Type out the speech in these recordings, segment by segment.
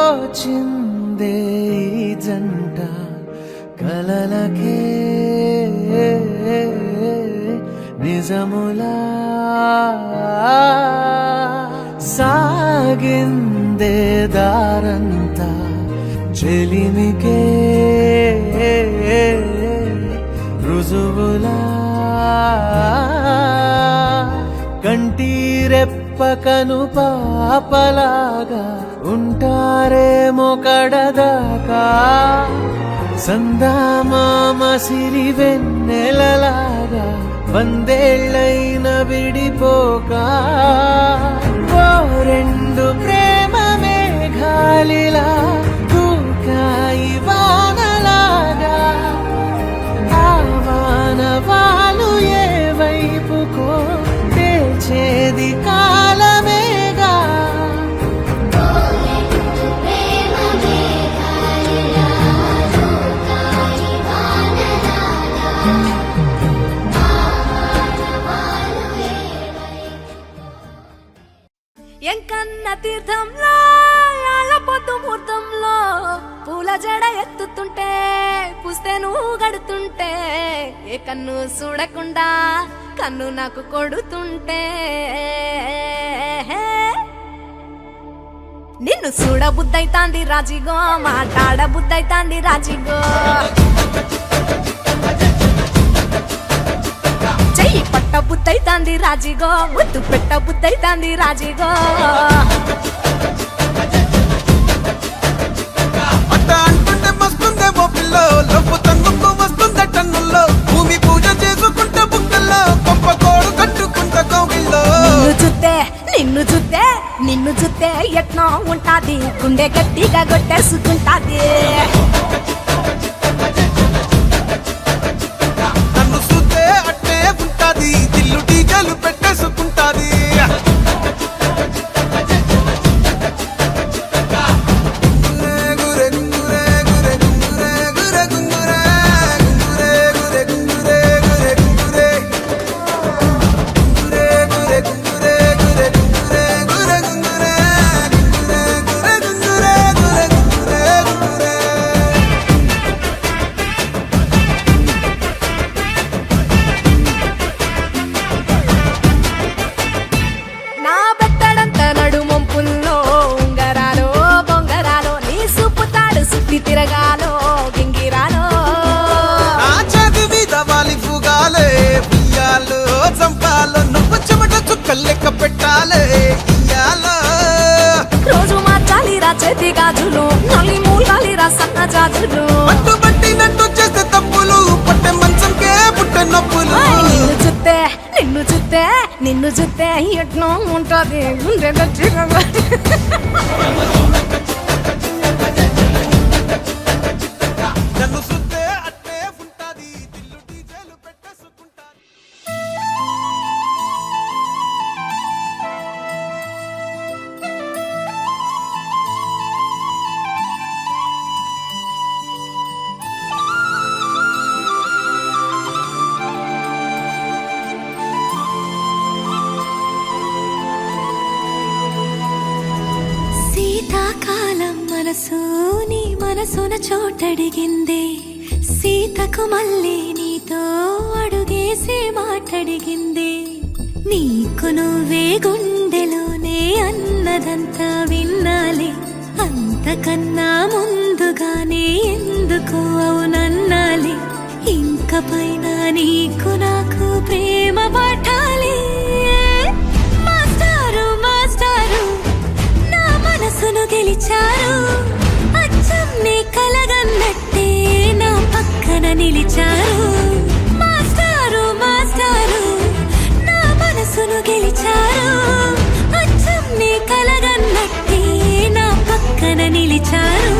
తోచిందే జంట కలలకే నిజములా సాగిందే దారంతా చెలిమికే రుజువులా కంటిరెప్పకను పాపలాగా ఉంటారేమో కడదాకా సందామామ సిరి వెన్నెలలాగా వందేళ్ళైన విడిపోక ఓ రెండు ప్రేమ మేఘాలిలా దూకాయి వానలాగా ఆ వానవాలు ఏ వైపుకో తెచేది కాలమేగా ఎంకన్న తీర్థంలో పొద్దు ముహూర్తంలో పూల జడ ఎత్తుతుంటే పుస్తే నువ్వు గడుతుంటే ఏ కన్ను చూడకుండా కన్ను నాకు కొడుతుంటే నిన్ను చూడ బుద్ధైతాంది రాజిగో మాట్లాడ బుద్ధైతాంది రాజిగో చెయ్యి పట్ట బుద్ధైతాంది రాజిగో ముద్దు పెట్ట బుద్ధైతాంది రాజిగో అంటుంటే మస్తుందేమో పిల్లో లోపు తన్నుకు వస్తుందే టన్నుల్లో భూమి పూజ చేసుకుంటే బుక్కల్లో గొప్ప కోడు కట్టుకుంటే కోవిల్లో నిన్ను చూస్తే ఎట్నో ఉంటాది గుండె గట్టిగా కొట్టేసుకుంటాది నన్ను చూస్తే అట్టే ఉంటాది దిల్లు డీజలు పెట్టేసుకుంటాది తిరగాలో గింగిరాలో నా చది మీద వాలి పుగాలే బియ్యాలు చంపాలో నువ్వు చెమట చుక్కలు లెక్క పెట్టాలే ఇయ్యాలో రోజు మార్చాలి రా చేతి గాజులు నల్లి మూలాలి రా సన్న జాజులు పట్టు పట్టినట్టు చేస్తే తప్పులు పట్టే మంచంకే పుట్టే నొప్పులు నిన్ను చూస్తే ఎట్నో ఉంటది గుండె గట్టిగా నన్ను చూస్తే అట్టే ఉంటాది దిల్లు డీజలు పెట్టేసుకుంటాది శీతాకాలం మనసు నీ మనసున చోటడిగిందే సీతకు మళ్ళీ నీతో అడుగేసి మాటడిగిందే నీకు నువ్వే గుండెలోనే అన్నదంతా విన్నాలి అంతకన్నా ముందుగానే ఎందుకు అవునన్నాలి ఇంక పైన నీకు నాకు ప్రేమ పట్టాలి మాస్టారు మాస్టారు నా మనసును గెలిచారు అచ్చం నీ కలగన్నట్టే నా పక్కన నిలిచారు మాస్టారు మాస్టారు నా మనసును గెలిచారు అచ్చం నీ కలగన్నట్టే నా పక్కన నిలిచారు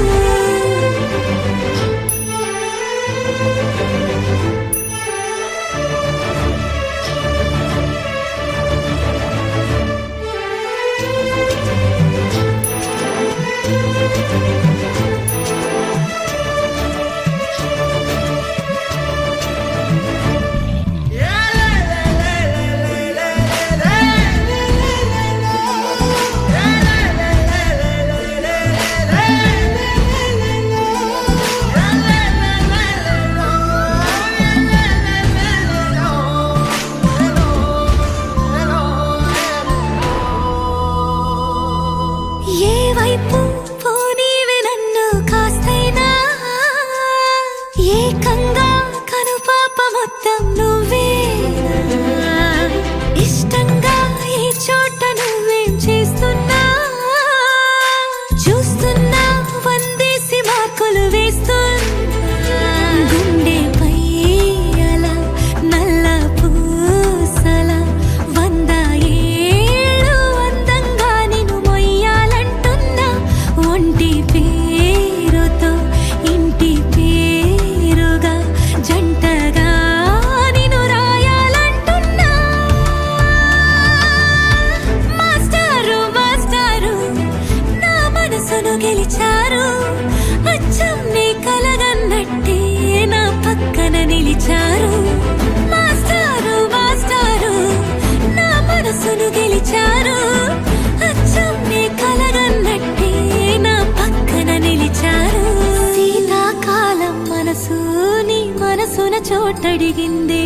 చోటడిగిందే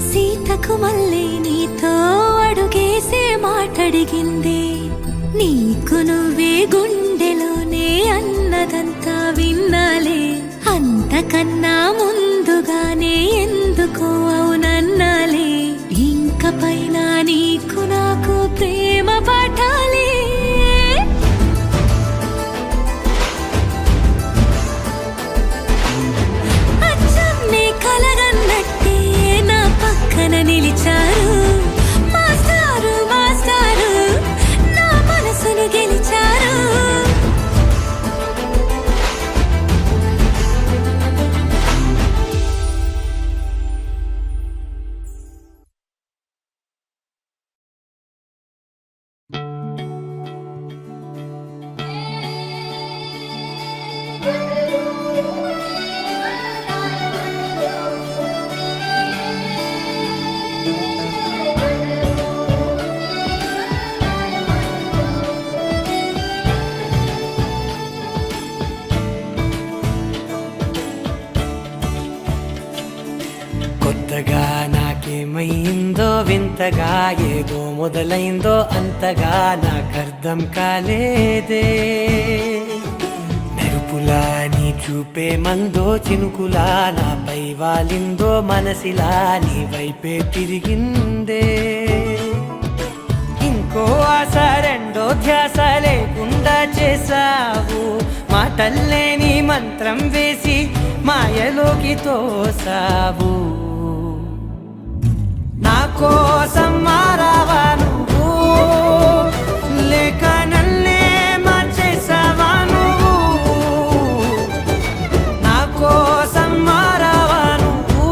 సీతకు మళ్ళీ నీతో అడుగేసే మాటడిగిందే నీకు నువ్వే గుండెలోనే అన్నదంతా విన్నాలే అంతకన్నా ముందుగానే ఎందుకో అవునన్నాలే ఇంక పైన నీకు నాకు ప్రేమ పాఠాలే అచ్చమ్నే కలగన్నట్టే నా పక్కన నిలిచారు మాస్టారు మాస్టారు నా మనసును గెలిచారు కొత్తగా నాకేమైందో వింతగా ఏదో మొదలైందో అంతగా నాకర్థం కాలేదే మెరుపులా నీ చూపే మందో చినుకులా నాపై వాలిందో మనసిలా నీ వైపే తిరిగిందే ఇంకో ఆశ రెండో ధ్యాస లేకుండా చేసావు మాటల్లే నీ మంత్రం వేసి మాయలోకి తోసావు నా కోసం మారావా నువ్వు లేక నన్నే మార్చేసావా నువ్వు నా కోసం మారావా నువ్వు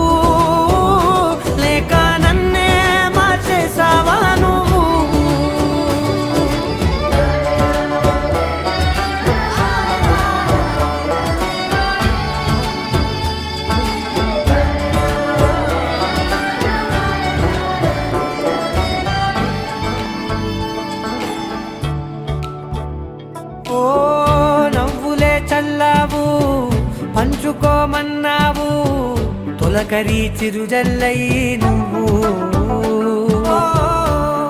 లేక నన్నే మార్చేసావా నువ్వు ఓ నవ్వులే చల్లావు పంచుకోమన్నావు తొలకరి చిరుజల్లై నువ్వు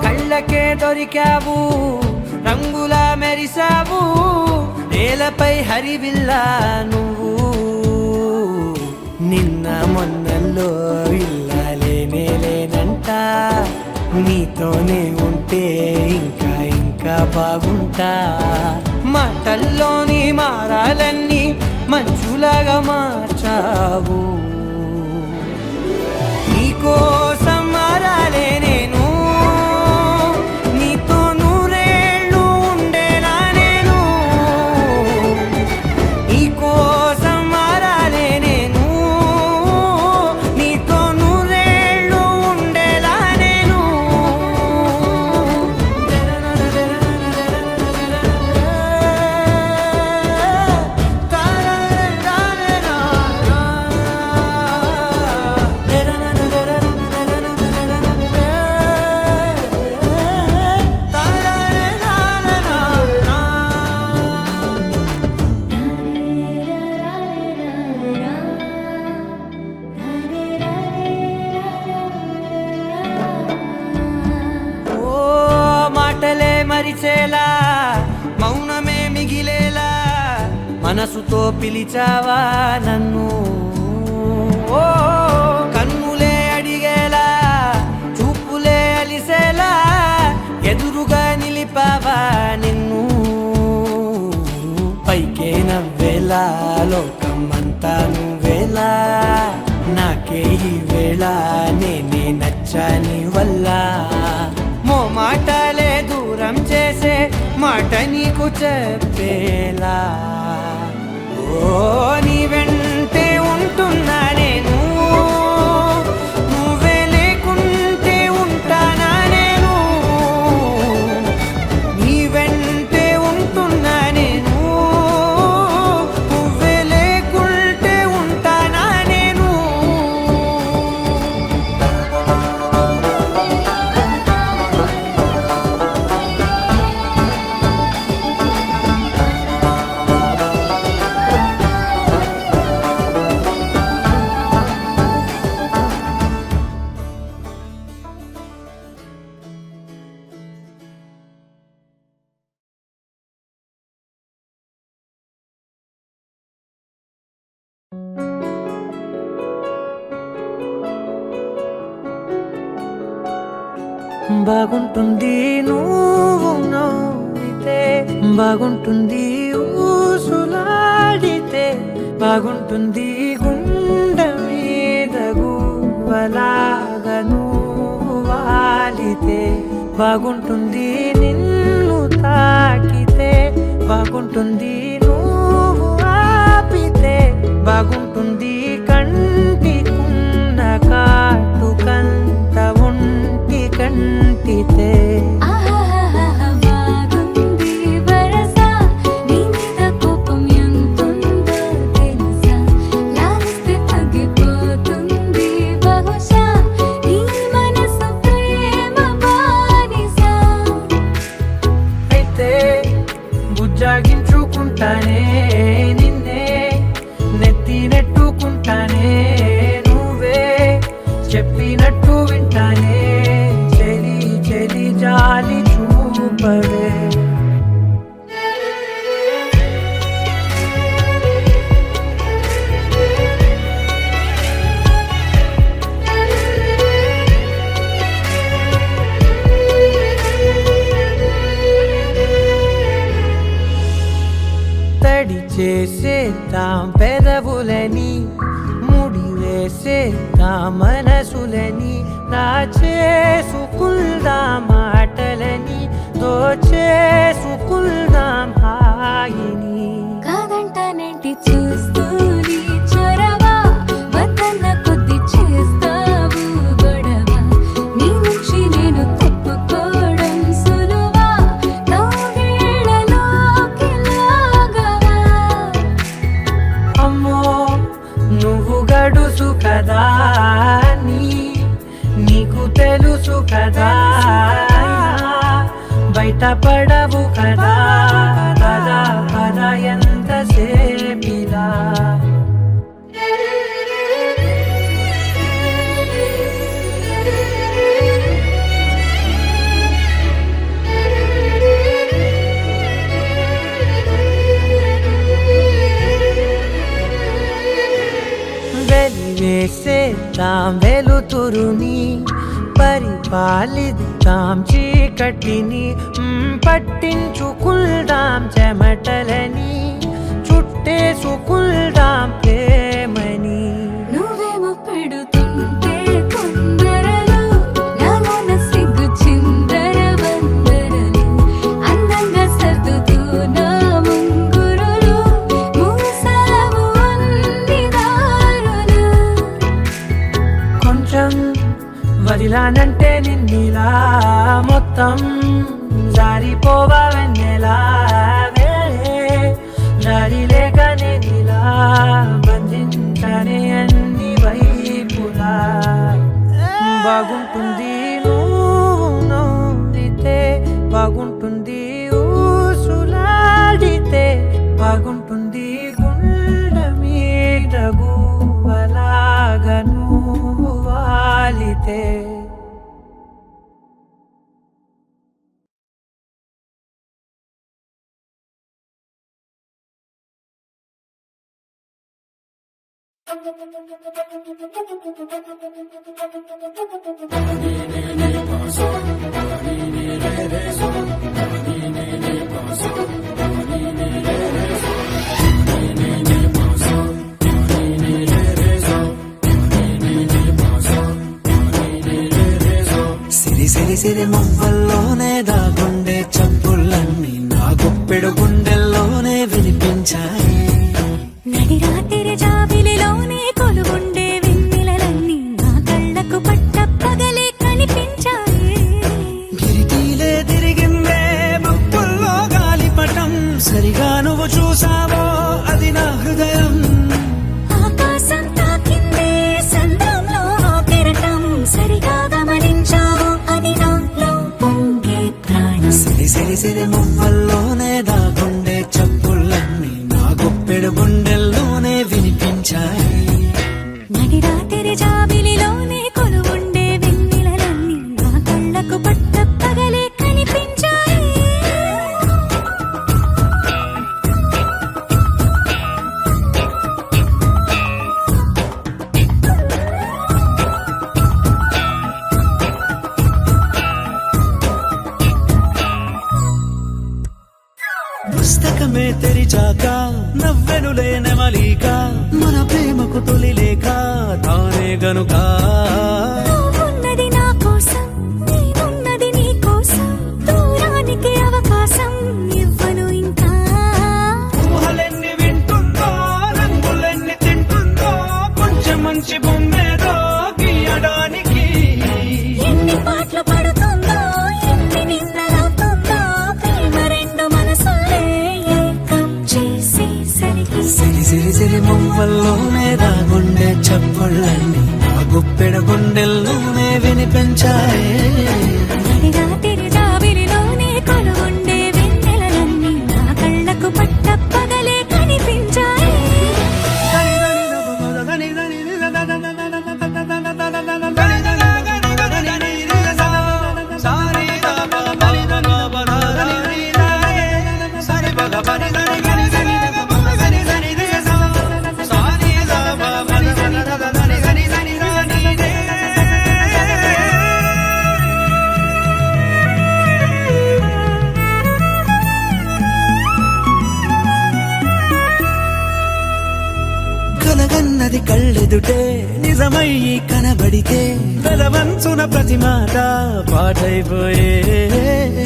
కళ్ళకే దొరికావు రంగులా మెరిసావు నేలపై హరివిల్లా నువ్వు నిన్న మొన్నల్లో ఇల్లాలేనే లేనంట నీతోనే ఉంటే ఇంకా ఇంకా బాగుంటా మాటల్లోని మారాలన్నీ మంచులాగా మార్చావు నీకోసం మారాలే నేను నీతో నూరేళ్ళు ఉండేలా నేను నీకోసం మారాలే నేను నీతో నూరేళ్ళు ఉండేలా నేను ఓ మాటలే మరిచేలా మౌనమే మిగిలేలా మనసుతో పిలిచావా నన్ను ఓ కన్నులే అడిగేలా చూపులే అలిసేలా ఎదురుగా నిలిపావా నిన్ను పైకే నవ్వేలా లోకమంతా నువ్వేలా నాకే ఈ వేళ నేనే నచ్చాని వల్ల మో మాటలే దూరం చేసే మాట నీకు చెప్పేలా ఓ నీ వెంటే ఉంటున్నా నేను నువ్వే లేకుంటే ఉంటానా నేను నీ వెంటే ఉంటున్నా నేను నువ్వే లేకుంటే ఉంటానా నేను బాగుంటుంది నువ్వు నవ్వితే, బాగుంటుంది ఊసులాడితే, బాగుంటుంది గుండె మీద గువ్వలాగా నువ్వు వాలితే, బాగుంటుంది నిన్ను తాకితే, బాగుంటుంది నువ్వు ఆపితే, బాగుంటుంది కంటికున్న కాటుకంత ఒంటి కంటితే. బాగుంది వరస నీ మీద కోపం ఎంతుందో తెలుసా, లాలిస్తే తగ్గిపోతుంది బహుశా నీ మనసు ప్రేమ బానిస. అయితే బుజ్జాగించుకుంటానే నిన్నే, నెత్తి నెట్టుకుంటానే నువ్వే చెప్పినట్టు వింటానే, చెలి చెలి జాలి చూపవే. తడి చేసేద్దాం పెదవులని, ముడి వేసేద్దాం మనసులని, నా చేసుకుందాం మాటలని, దోచేసుకుందాం హాయిని. కాదంటానేంటి చూస్తూ నీ చొరవ, వద్దన్న కొద్ది చేస్తావు గొడవ, నీ నుంచి నేను తప్పుకోవడం సులువా, నవ్వేళ్ళలోకి లాగవా. అమ్మో నువ్వు గడుసు కదా, నీకు తెలుసు కదా, బయట పడవు కదా, పద పద ఎంతసేపిలా. వెలివేసేద్దాం వెలుతురుని, పరిపాలిద్దాం చీకటిని, పట్టించుకుందాం చెమటలని, చుట్టేసుకుందాం ప్రేమని. నువ్వేమో పెడుతుంటే కొందరలు, నాలోన సిగ్గు చిందర వందరలు, అందంగా సర్దుతూ నా ముంగురులు, మూసావు అన్ని దారులు. కొంచెం వదిలానంటే నిన్నిలా, మొత్తం జారిపోవా వెన్నెలా, జారి లేక నేనిలా బంధించనే అన్ని వైపులా. బాగుంటుంది నువ్వు నవ్వితే, బాగుంటుంది ఊసులాడితే, బాగుంటుంది గుండె మీద గువ్వలాగా నువ్వు వాలితే. సిరి సిరి సిరి మువ్వల్లోనే దాగుండే చప్పుళ్ళన్నీ నా గుప్పెడు గుండెల్లోనే వినిపించాయి. నడి రాత్రి జాబిలిలోనే కొలువుండే వెన్నెలలన్నీ నా కళ్ళకు పట్ట పగలే కనిపించాయి. గిరికీలే తిరిగిందే మబ్బుల్లో గాలిపటం, సరిగా నువ్వు చూసావో అది నా హృదయం. ఆకాశం తాకిందే సంద్రంలో కెరటం, సరిగా గమనించావు అది నాలో పొంగే ప్రాణం. సిరి సిరి సిరి మువ్వల్లోనే దాగుండే చప్పుళ్ళన్నీ నా గుప్పెడు గుండెల్లోనే వినిపించాయి. నడి రాత్రి జాబిలిలోనే కొలువుండే వెన్నెలలన్నీ నా కళ్ళకు పట్ట పగలే కనిపించాయి. నడిచాక నవ్వెనులే నెమలిక మన ప్రేమకు తొలి లేక తానే గనుక నువ్వున్నది నా కోసం నేనున్నది నీ కోసం దూరానికి అవకాశం ఇవ్వను ఇంకా ఊహలెన్ని వింటుందో రంగులెన్ని తింటుందో కొంచెం మంచి బొమ్మేదో గీయడానికి ఎన్ని పాటలు పడుతుందో ఎన్ని నిన్నలవుతుందో ప్రేమ రెండు మనసులే ఏకం చేసి సరికి సిరి సిరి సిరి మువ్వల్లోనే దాగుండే చప్పుళ్ళన్నీ ఆ గుప్పెడ గుండెల్లోనే వినిపించాయే రాత్రి జాబిలిలోనే కొలువుండే వెన్నెలలన్నీ నా కళ్ళకు పట్టపగలే కనిపించాయి కలగన్నది కళ్ళెదుటే నిజమయ్యి కనబడితే పెదవంచున ప్రతి మాట పాటైపోయే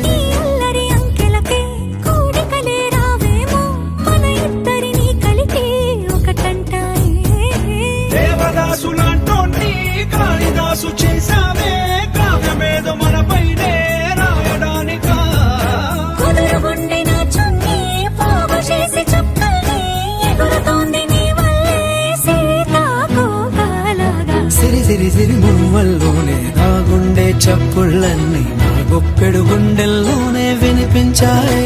ఈ అల్లరి అంకెలకే కూడికలే రావేమో మన ఇద్దరిని కలిపి ఒకటంటాయే దేవదాసులాంటోన్ని కాళిదాసు చేశావే కావ్యమేదో మనపైనే రాయడానికా కుదురుగుండె నా చున్నీ పోగు చేసి చుక్కల్ని ఎగురుతోంది నీ వల్లే సీతాకోకలాగా సిరి సిరి సిరి మువ్వల్లోనే దాగుండే చప్పుళ్ళన్నీ నా గొప్పెడు గుండెల్లోనే వినిపించాయే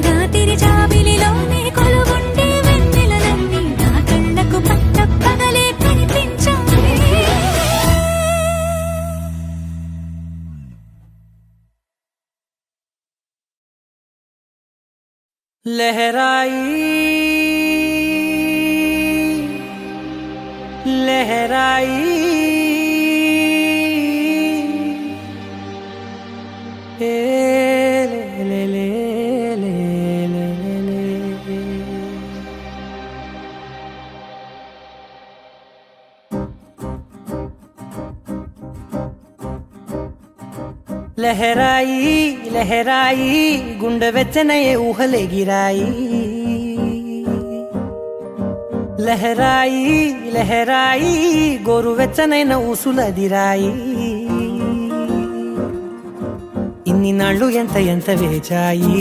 రాత్రి జాబిలిలోనే కొలువుండే వెన్నెలలన్నీ నా కళ్ళకు పట్టపగలే కనిపించాయి लहराई लहराई ए ले ले ले ले ले ले लहराई लहराई गुंड వెచ్చనయే ఊహలే గిరాయి లహరాయి లహరాయి గోరు వెచ్చనైన ఊసులదిరాయి ఇన్ని నాళ్ళు ఎంత ఎంత వేచాయి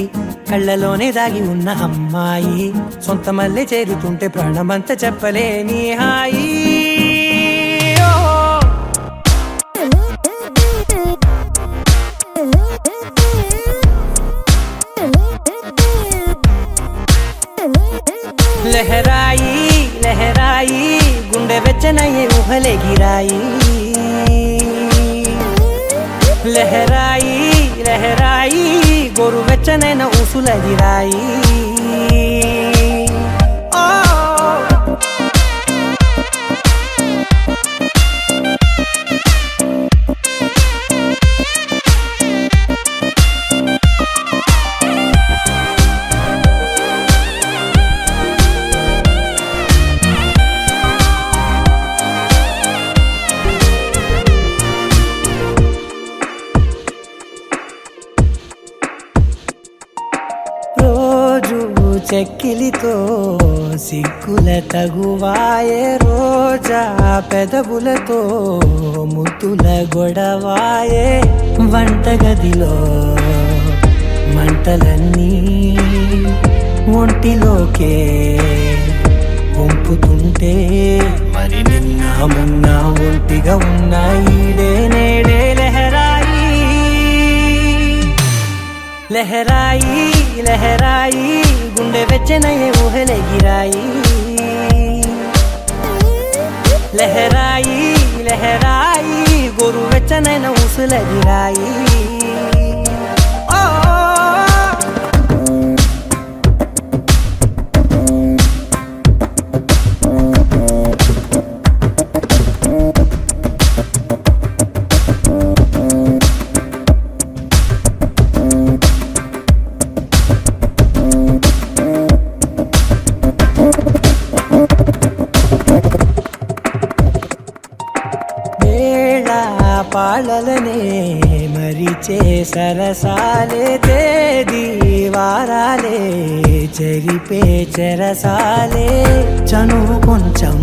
కళ్ళలోనే దాగి ఉన్న అమ్మాయి సొంత మల్లె చేరుతుంటే ప్రాణమంతా చెప్పలేని హాయి ఓ లహరాయి లహరాయి గుండె వెచ్చనయ్యే ఊహలే గిరాయి లహరాయి లహరాయి గోరు వెచ్చనైన ఊసులదిరాయి ఓ చెక్కిలితో సిగ్గుల తగువాయే రోజా పెదవులతో ముద్దుల గొడవాయే వంటగదిలో మంటలన్నీ ఒంటిలోకే వంపుతుంటే మరి నిన్న మొన్న ఒంటిగా ఉన్నాయి నేడే లహరాయి లహరాయి లహరాయి గుండె వెచ్చనయ్యే ఊహలే గిరాయి లహరాయి లహరాయి గోరు వెచ్చనైన ఊసులదిరాయి వేళ పాడలనే మరిచే సరసాలే తేదీ వారాలే చెరిపే చెరసాలే చనువు కొంచెం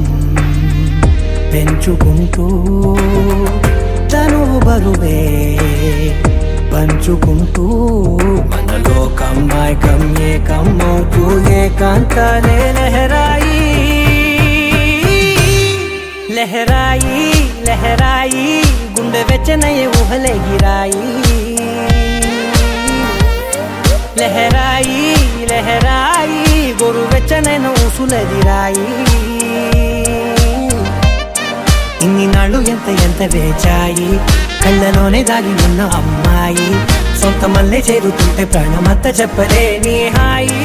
పెంచుకుంటూ తనువు బరువే పంచుకుంటూ మనలో కమ్మాయికం ఏకమవుతూ ఏకాంతాలే లహరాయి లహరాయి లహరాయి గుండె వెచ్చనయ్యే ఊహలే గిరాయి లహరాయి లహరాయి గోరు వెచ్చనైన ఊసులెదిరాయి ఇన్ని నాళ్ళు ఎంత వేచాయి కళ్ళలోనే దాగి ఉన్న అమ్మాయి సొంత మల్లె చేరుతుంటే ప్రాణమంతా చెప్పలేని హాయి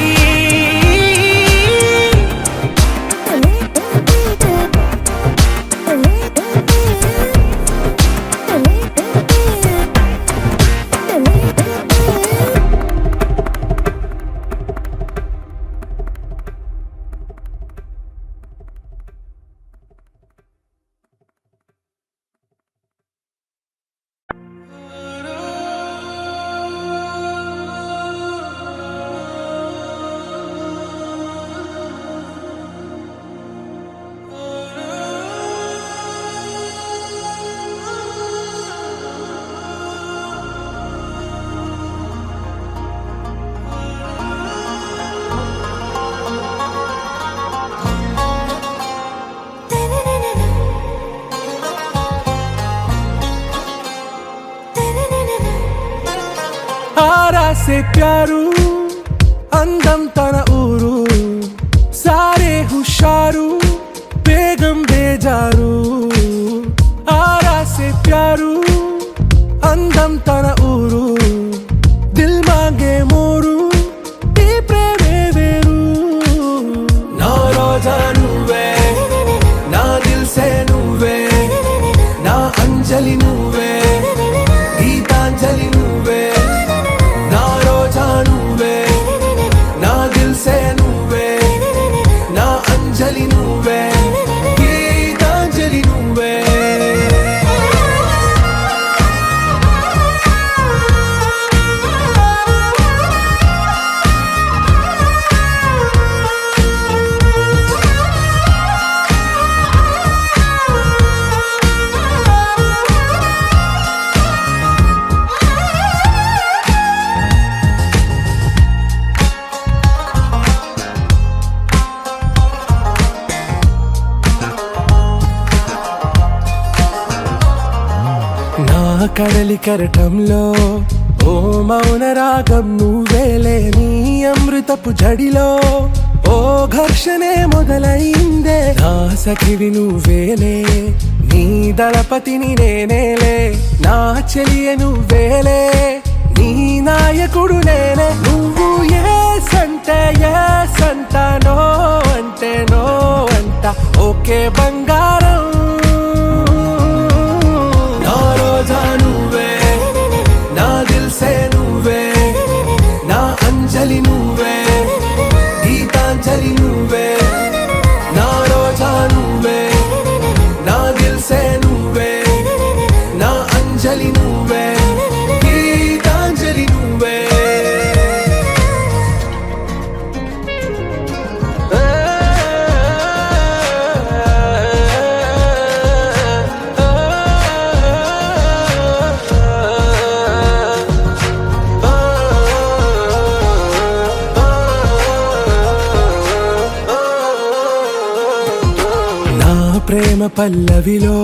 से प्यारू అందం తన ఊరు సారే హుషారు బేగం బేజారు ఆరా సే ప్యారు అందం తన ఊరు దిల్ మాంగే మోరు ఈ ప్రేమే వేరు నా రోజా నువ్వే నా దిల్ సే నువ్వే నా అంజలి నువ్వే గీతాంజలి నువ్వే నా రోజా నువ్వే నా దిల్ సే నువ్వే నా అంజలి నువ్వే గీతాంజలి నువ్వే కడలి కరటంలో ఓ మౌన రాగం నువ్వేలే నీ అమృతపు జడిలో ఓ ఘర్షణే మొదలైందే నా సఖివి నువ్వేలే నీ దళపతిని నేనేలే నా చెలియ నువ్వేలే నీ నాయకుడు నేనే నువ్వు ఏ సంట నో అంటే నో అంట ఓకే బంగారం నువ్వే నా దిల్ సే నువ్వే నా అంజలి నువ్వే గీతాంజలి నువ్వే నా రోజా నువ్వే నా దిల్ సే నువ్వే నా అంజలి నువ్వే గీతాంజలి నువ్వే ప్రేమ పల్లవిలో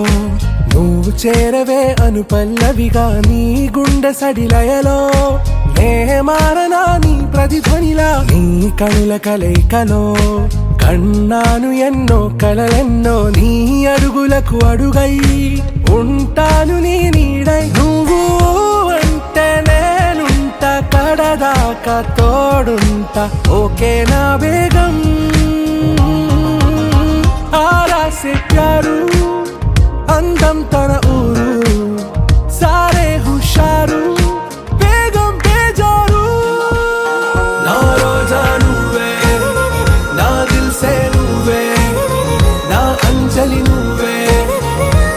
నువ్వు చేరవే అను పల్లవిగా నీ గుండె సడిలయలో నే మారనా నీ ప్రతిధ్వనిలా నీ కనుల కలయికలో కన్నాను ఎన్నో కలలెన్నో నీ అడుగులకు అడుగై ఉంటాను నీ నీడై నువ్వు అంటే నేనుంట కడదాకా తోడుంటా ఓకే నా బేగం ఆరా సే ప్యారు అందం తన ఊరు సారే హుషారు బేగం బేజారు నా రోజా నువ్వే నా దిల్ సే నువ్వే నా అంజలి నువ్వే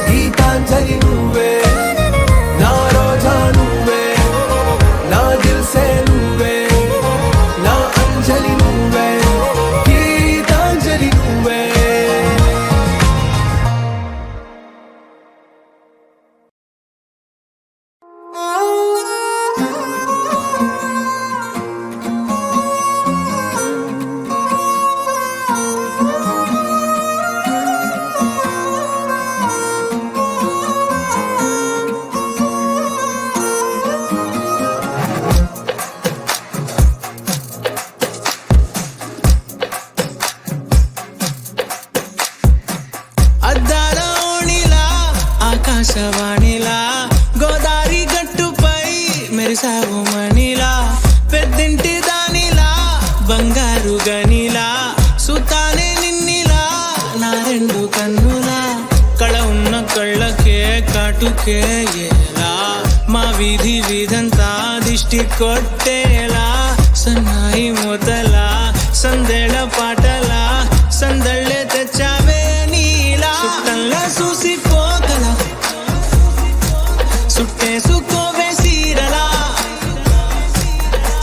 గీతాంజలి ఆకాశవాణిలా గోదారి గట్టుపై మెరిసావు మణిలా పెద్దింటి దానిలా బంగారు గనిలా సుతానే నిన్నిలా నా రెండు కన్నులా కళ ఉన్న కళ్ళకే కాటుకే ఎలా మా వీధి వీధంతా దిష్టి కొట్టేలా సన్నాయి మొదలా సందేళ పాటలా సందళ్ళే తెచ్చావే నీలా సుట్టంలా చూసిపోగల సుట్టేసుకోవే సీరలా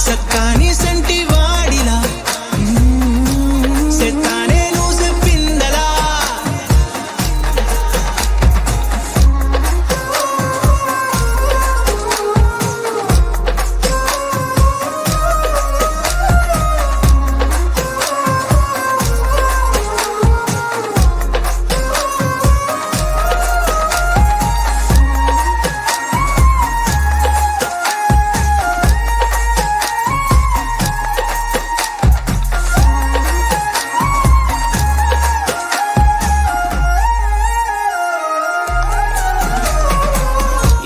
సక్కాని సంటి వాడిలా సెత్తానే నువ్వు చెప్పిందలా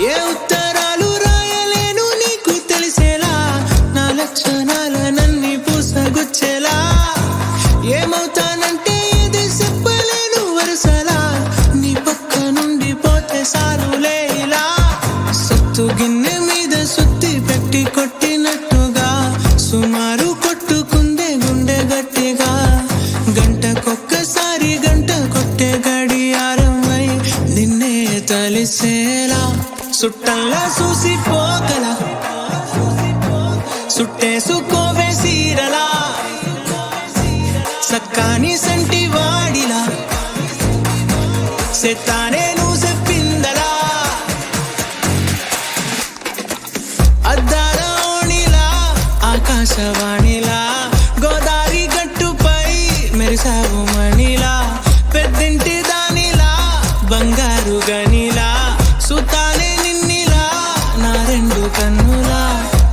ఏ ఉత్తరాలు రాయలేను నీకు తెలిసేలా నా లక్షణాల నన్ని పూసగుచ్చేలా ఏమవుతానంటే ఏది చెప్పలేను వరుసలా నీ పక్క నుండి పోతే సారులే ఇలా సత్తు గిన్నె మీద సుత్తి పెట్టి కొట్టినట్టుగా సుమారు కొట్టుకుందే గుండె గట్టిగా గంటకొక్కసారి గంట కొట్టే గడియారమై నిన్నే తలిసేలా సుట్టంలా చూసిపోగల సుట్టేసుకోవే సీరలా సక్కాని సంటి వాడిలా సెత్తానే నువ్వు చెప్పిందలా అద్దాల ఓణిలా ఆకాశవాణిలా గోదారి గట్టుపై మెరిసావు మణిలా పెద్దింటి దానిలా బంగారు గనిలా సుతానే నిన్నిలా నా రెండు కన్నులా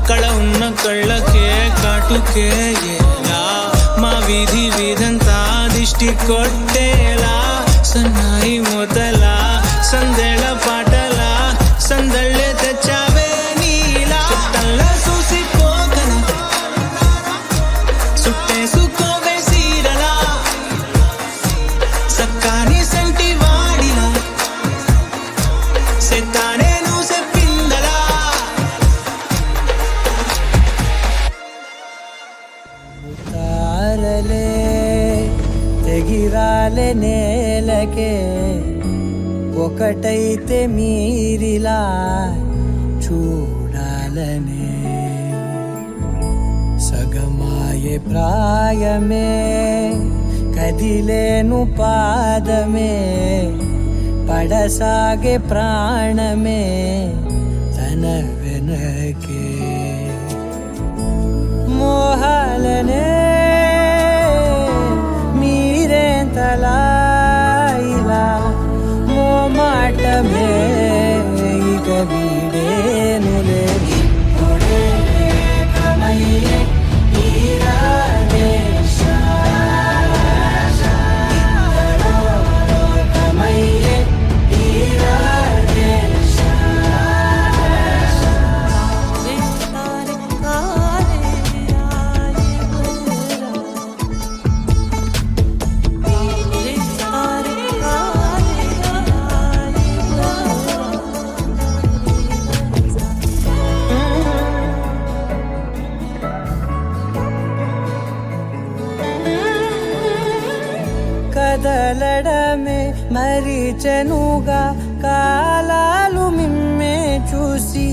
కళ ఉన్న కళ్ళకే కాటుకే ఎలా మా వీధి వీధంతా దిష్టి కొట్టేలా సన్నాయి మొదలా సందేళ పాటలా సందళ్ళే తెచ్చావే నీలా చుట్టంలా చూసిపోగల సుట్టేసుకోవే సీరలా సక్కాని సంటి వాడిలా సెత్తానే నువ్వు చెప్పిందలా తారలే తెగిరాలే నేలకే ఒకటైతే మీరిలా చూడాలనే సగమాయే ప్రాయమే కదిలేను పాదమే పడసాగే ప్రాణమే తన వెనకే మోహాలనే మీరేంతలా ఇలా మోమాటమే ఇక వీడేనులే ఇప్పుడే ఏకమయ్యే ఈరాదేశ ఇంతలో లోకమయ్యే ఈరాదేశ కదలడమే మరిచెనుగా కాలాలు మిమ్మే చూసి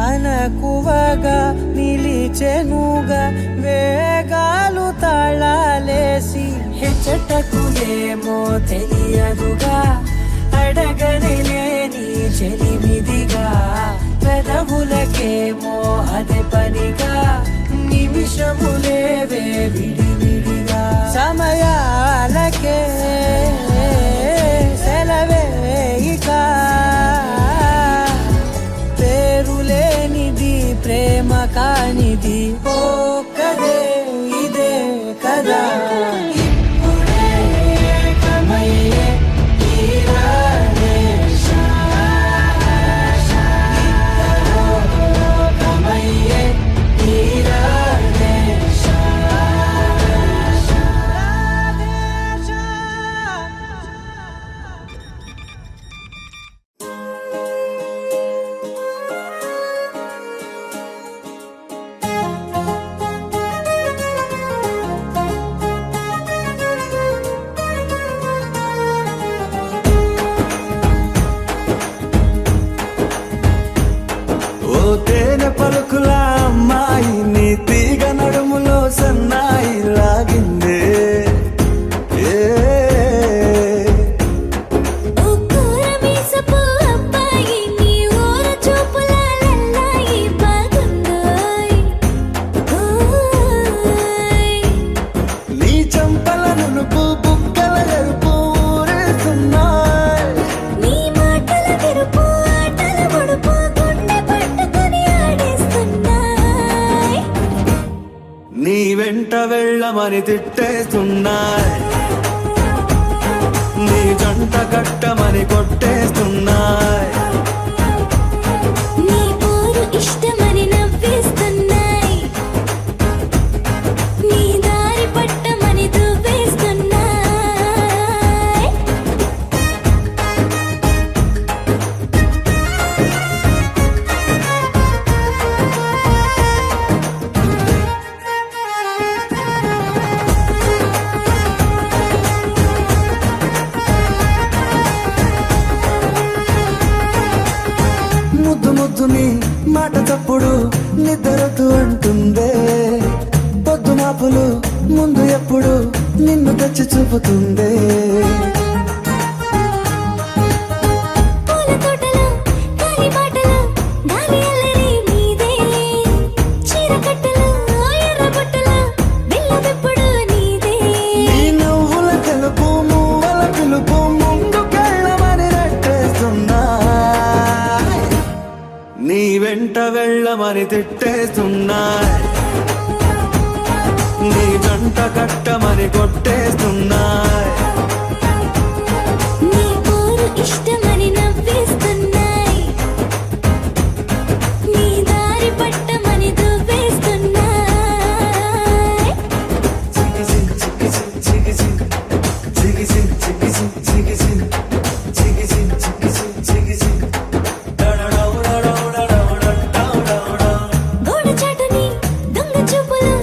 అనకువగా నిలిచెనుగా వేగాలు తాళాలేసి హెచ్చటకులేమో తెలియదుగా అడగనిలేని చెలిమిదిగా పెదవులకేమో అదే పనిగా నిమిషములేవే విడివిడిగా సమయాలకే సెలవే ఇక పేరులేనిది ప్రేమ కానిది ఓ కదే ఇదే కదా ఇప్పుడే ఏకమయ్యే ఈరాదేశ వెళ్ళమని తిట్టేస్తున్నాయి, నీ జంట కట్టమని కొట్టేస్తున్నాయి. నీ పోరు ఇష్టమని నవ్వేస్తున్నాయి, నీ దారి పట్టమని దువ్వేస్తున్నాయి. ముద్దు ముద్దుని మాట తప్పుడు నిద్రతూ అంటుందే, పొద్దు మాపులు ముందు ఎప్పుడు నిన్ను తెచ్చి చూపుతుందే. పూల తోటలో గాలి బాటలో గాలి అల్లరి నీదేలే, చీర కట్టలో ఎర్ర బుట్టలో బెల్లమెప్పుడు నీదే. నీ నువ్వుల తెలుపు మువ్వల పిలుపు ముందుకెళ్ళమని నెట్టేస్తున్నాయి, నీ వెంట వెళ్ళమని తిట్టేస్తున్నాయి, నీ జంట కట్టమని కొట్టేస్తున్నాయి. నీ పోరు ఇష్టమని నవ్వేస్తున్నాయి, నీ దారి పట్టమని దువ్వేస్తున్నాయి. గోడ చాటుని దొంగ చూపులు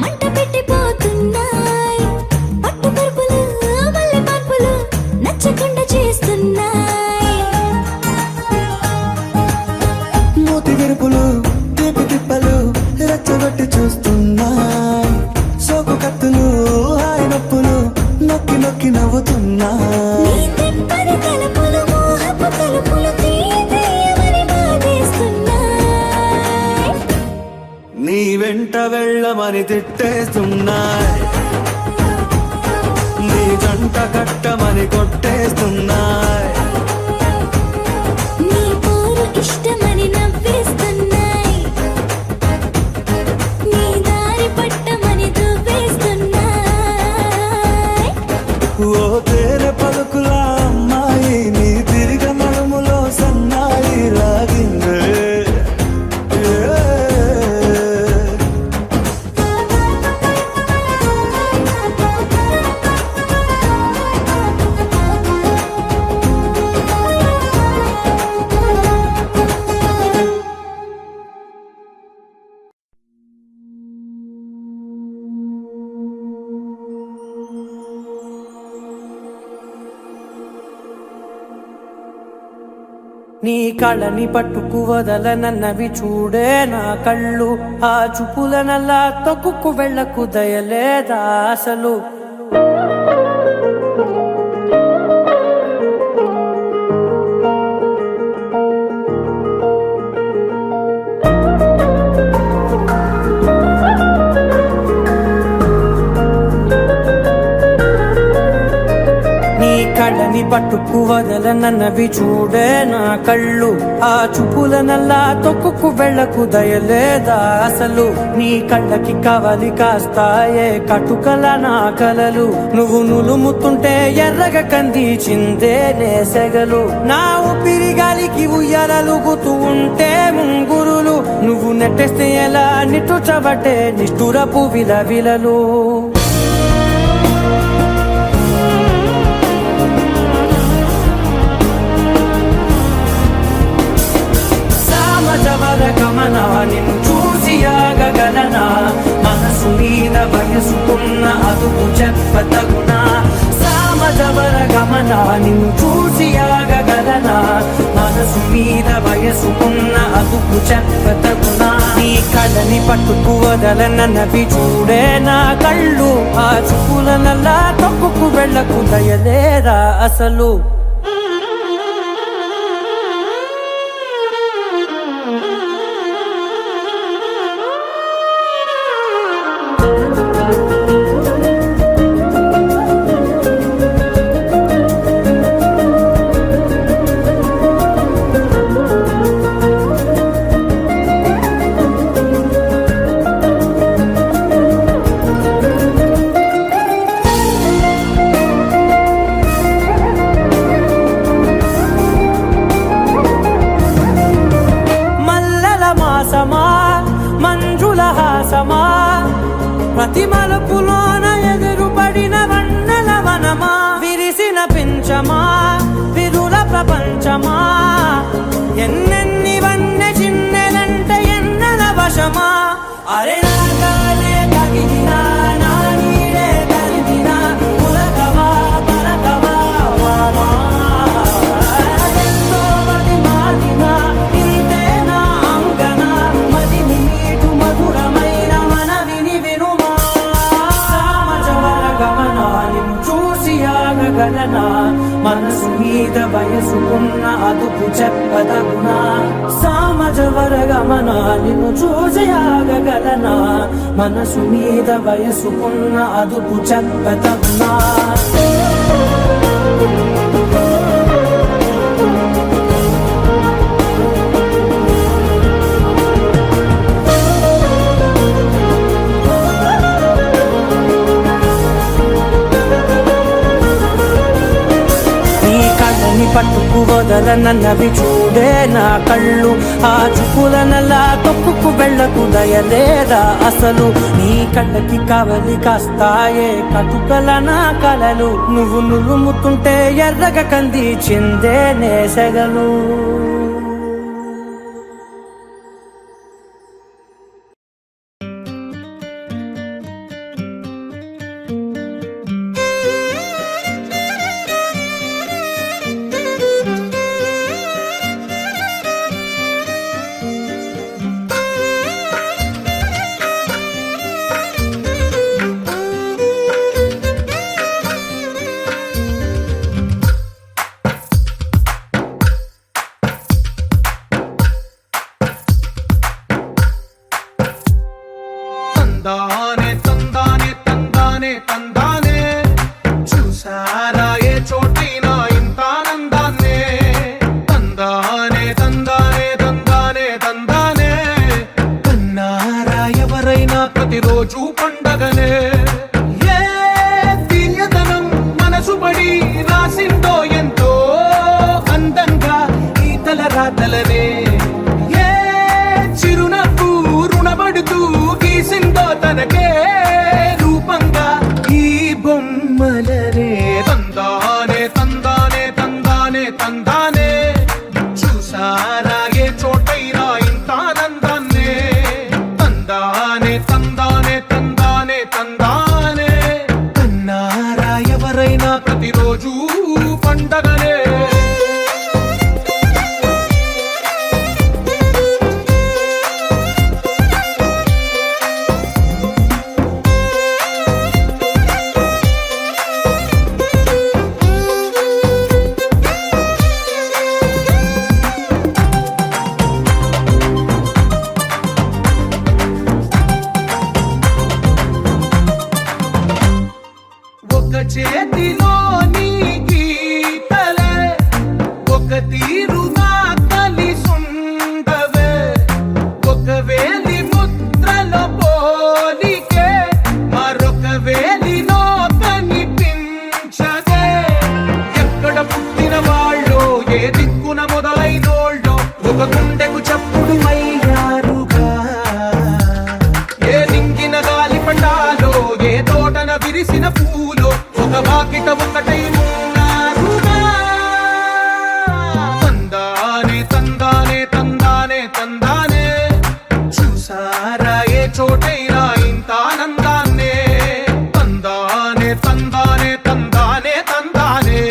మంట పెట్టిపోతున్నాయి, పట్టు పరుపులు మల్లె మార్పులు నచ్చకుండా చేస్తున్నాయి. మూతి విరుపులు తీపి తిప్పలు రెచ్చగొట్టి చూస్తున్నాయి, సోకు కత్తులు హాయి నొప్పులు నొక్కి నొక్కి నవ్వుతున్నాయి. నీ తెప్పని తలుపులు మోహపు తలుపులు తీయమని బాధేస్తున్నాయి, నీ వెంట వెళ్ళమని తిట్టేస్తున్నాయి, నీ జంట కట్టమని కొట్టేస్తున్నాయి. నీ పోరు ఇష్టమని నవ్వేస్తున్నాయి, నీ దారి పట్టమని దువ్వేస్తున్నాయి. ఓ తేనె పలుకుల అమ్మాయి నీ తిరిగ నడుములో సన్నాయి లాగిందే. నీ కళ్ళని పట్టుకు వదలనన్నవి చూడే నా కళ్ళు, ఆ చూపులనల్లా తొక్కుకు వెళ్ళకు దయలేదా అసలు. నీ కళ్ళని పట్టుకు వదలనన్నవి చూడే నా కళ్ళు, ఆ చూపులనల్లా తొక్కుకు వెళ్ళకు దయలేదా అసలు. నీ కళ్ళకి కవలి కాస్తాయే కటుకల నా కలలు, నువ్వు నులుముతుంటే ఎర్రగా కందిచిందే నేసెగలు. నా ఊపిరి గాలికి ఉయ్యాలలుగుతూ ఉంటే ముంగురులు, నువ్వు నెట్టేస్తే ఎలా నిట్టుచబట్టే నిష్ఠురపు విలవిలలు. సామజవర గమన నిన్ను చూసి ఆగగలనా, మనసు మీద వయసుకున్న అదుపు చెప్పతగునా. సామజవర గమన నిన్ను చూసి ఆగగలనా, మనసు మీద వయసుకున్న అదుపు చెప్పతగునా. నీ కళ్ళని పట్టుకు వదలనన్నవి చూడే నా కళ్ళు, ఆ చూపులనల్లా తొక్కుకు వెళ్ళకు దయలేరా అసలు. చెప్పదగునా సామజవర గమన నిన్ను చూసి ఆగగలనా మనసు మీద వయసుకున్న అదుపు చెప్పదగునా పట్టుకు వదలనన్నవి చూడే నా కళ్ళు ఆ చూపులనలా తొక్కుకు వెళ్ళకు దయలేదా అసలు నీ కళ్ళకి కవలి కాస్తాయే కటుకల నా కలలు నువ్వు నులుముతుంటే ఎర్రగ కంది చిందే నేసగలు తందానే తందానే తందానే తందానే చూసారా ఏ చోటైనా ఇంత ఆనందాన్నే తందానే తందానే తందానే తందానే కన్నారా ఎవరైనా ప్రతిరోజు పండగనే ఏ తీయదనం మనసు పడి రాసిందో ఎంతో అందంగా ఈ తల రాతలనే ఏ చిరునవ్వు రుణపడుతూ గీసిందో తనకే రూపంగా ఈ బొమ్మలనే తందానే తందానే తందానే తందానే చూసారా ఏ చోటైనా ఇంత ఆనందాన్నే తందానే తందానే తందానే తందానే కన్నారా ఎవరైనా ప్రతిరోజు పండగనే ఒక చేతిలో నీ గీతలే ఒక తీరుగా కలిసుండవే ఒక వేలి ముద్రలో పోలికే మరొక వేలిలో కనిపించదే ఎక్కడ పుట్టిన వాళ్ళో ఏ దిక్కున మొదలైనోళ్ళో ఒక గుండెకు చప్పుడు అయ్యారుగా ఏ నింగిన గాలి పండాలో ఏ తోటన విరిసిన పూలో ఒక వాకిట ఒకటై ఉన్నారుగా తందానే తందానే తందానే తందానే చూసారా ఏ చోటైనా ఇంత ఆనందాన్నే తందానే తందానే తందానే తందానే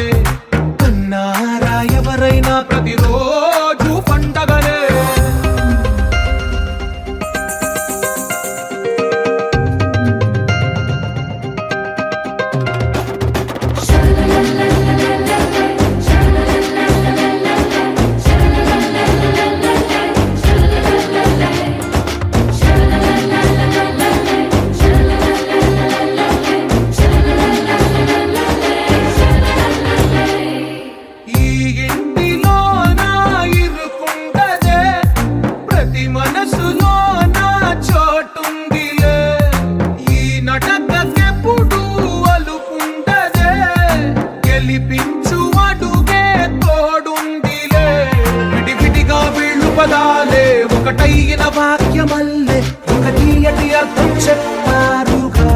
కన్నారా ఎవరైనా ప్రతిరోజు పండగనే ఈ ఇంటిలో నా ఇరుకుండదే ప్రతి మనసులో నా చోటుందిలే ఈ నటకెప్పుడు అలుకుండదే గెలిపించు అడుగే తోడుందిలే విడివిడిగా వీళ్ళు పదాలే ఒకటైన వాక్యమల్లే ఒక తీయటి అర్థం చెప్పారుగా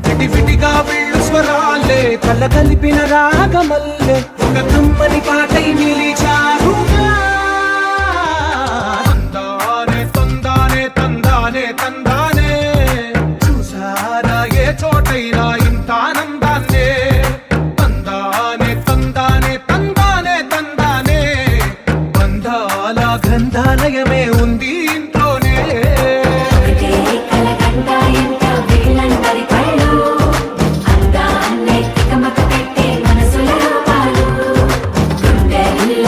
విడివిడిగా వీళ్ళు స్వరాలే కల కలిపిన రాగమల్లే ఒక కమ్మని పాటై నిలిచారుగా తందానే తందానే తందానే తందానే చూసారా ఏ చోటైనా ఇంత ఆనందాన్నే తందానే తందానే తందానే తందానే బంధాల గ్రంథాలయమే ఉంది ఇంట్లోనే ఒకటే కలగంట ఎంత వీళ్ళందరి కళ్ళు అందాన్నే తికమక పెట్టే మనసుల రూపాలు గుండెల్లో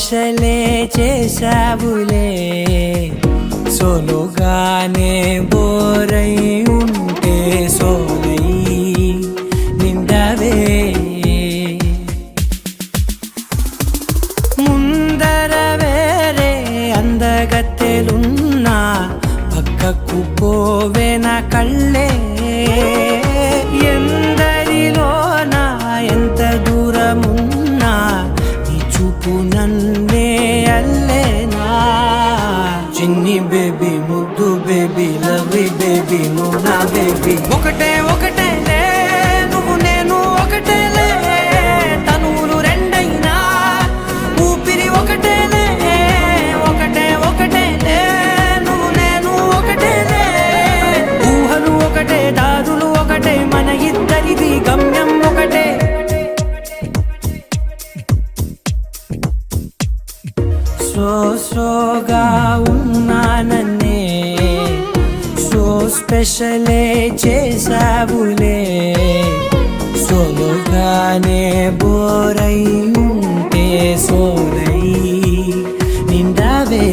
స్పెషలే చేసావులే సోలోగానే బోరై ఉంటే సోలై నిండవే ముందర వేరే అందగత్తెలున్నా పక్కకు పోవే నా కళ్ళే ఎందరిలోనా ఎంత దూరమున్నా నీ చూపు నన్నే అల్లేనా చిన్ని బేబీ ముద్దు బేబీ లవ్లీ బేబీ నువ్వు నా బేబీ ఒకటే ఒకటేలే నువ్వు నేను ఒకటేలే తనువులు రెండైనా ఊపిరి ఒకటేలే ఒకటే ఒకటేలే నువ్వు నేను ఒకటేలే ఊహలు ఒకటే దారులు ఒకటే మన ఇద్దరిది గమ్యం ఒకటే సోగా ఉన్నానన్నే సో స్పెషలే చేసావులే సోలోగానే బోరై ఉంటే సోలై నిండవే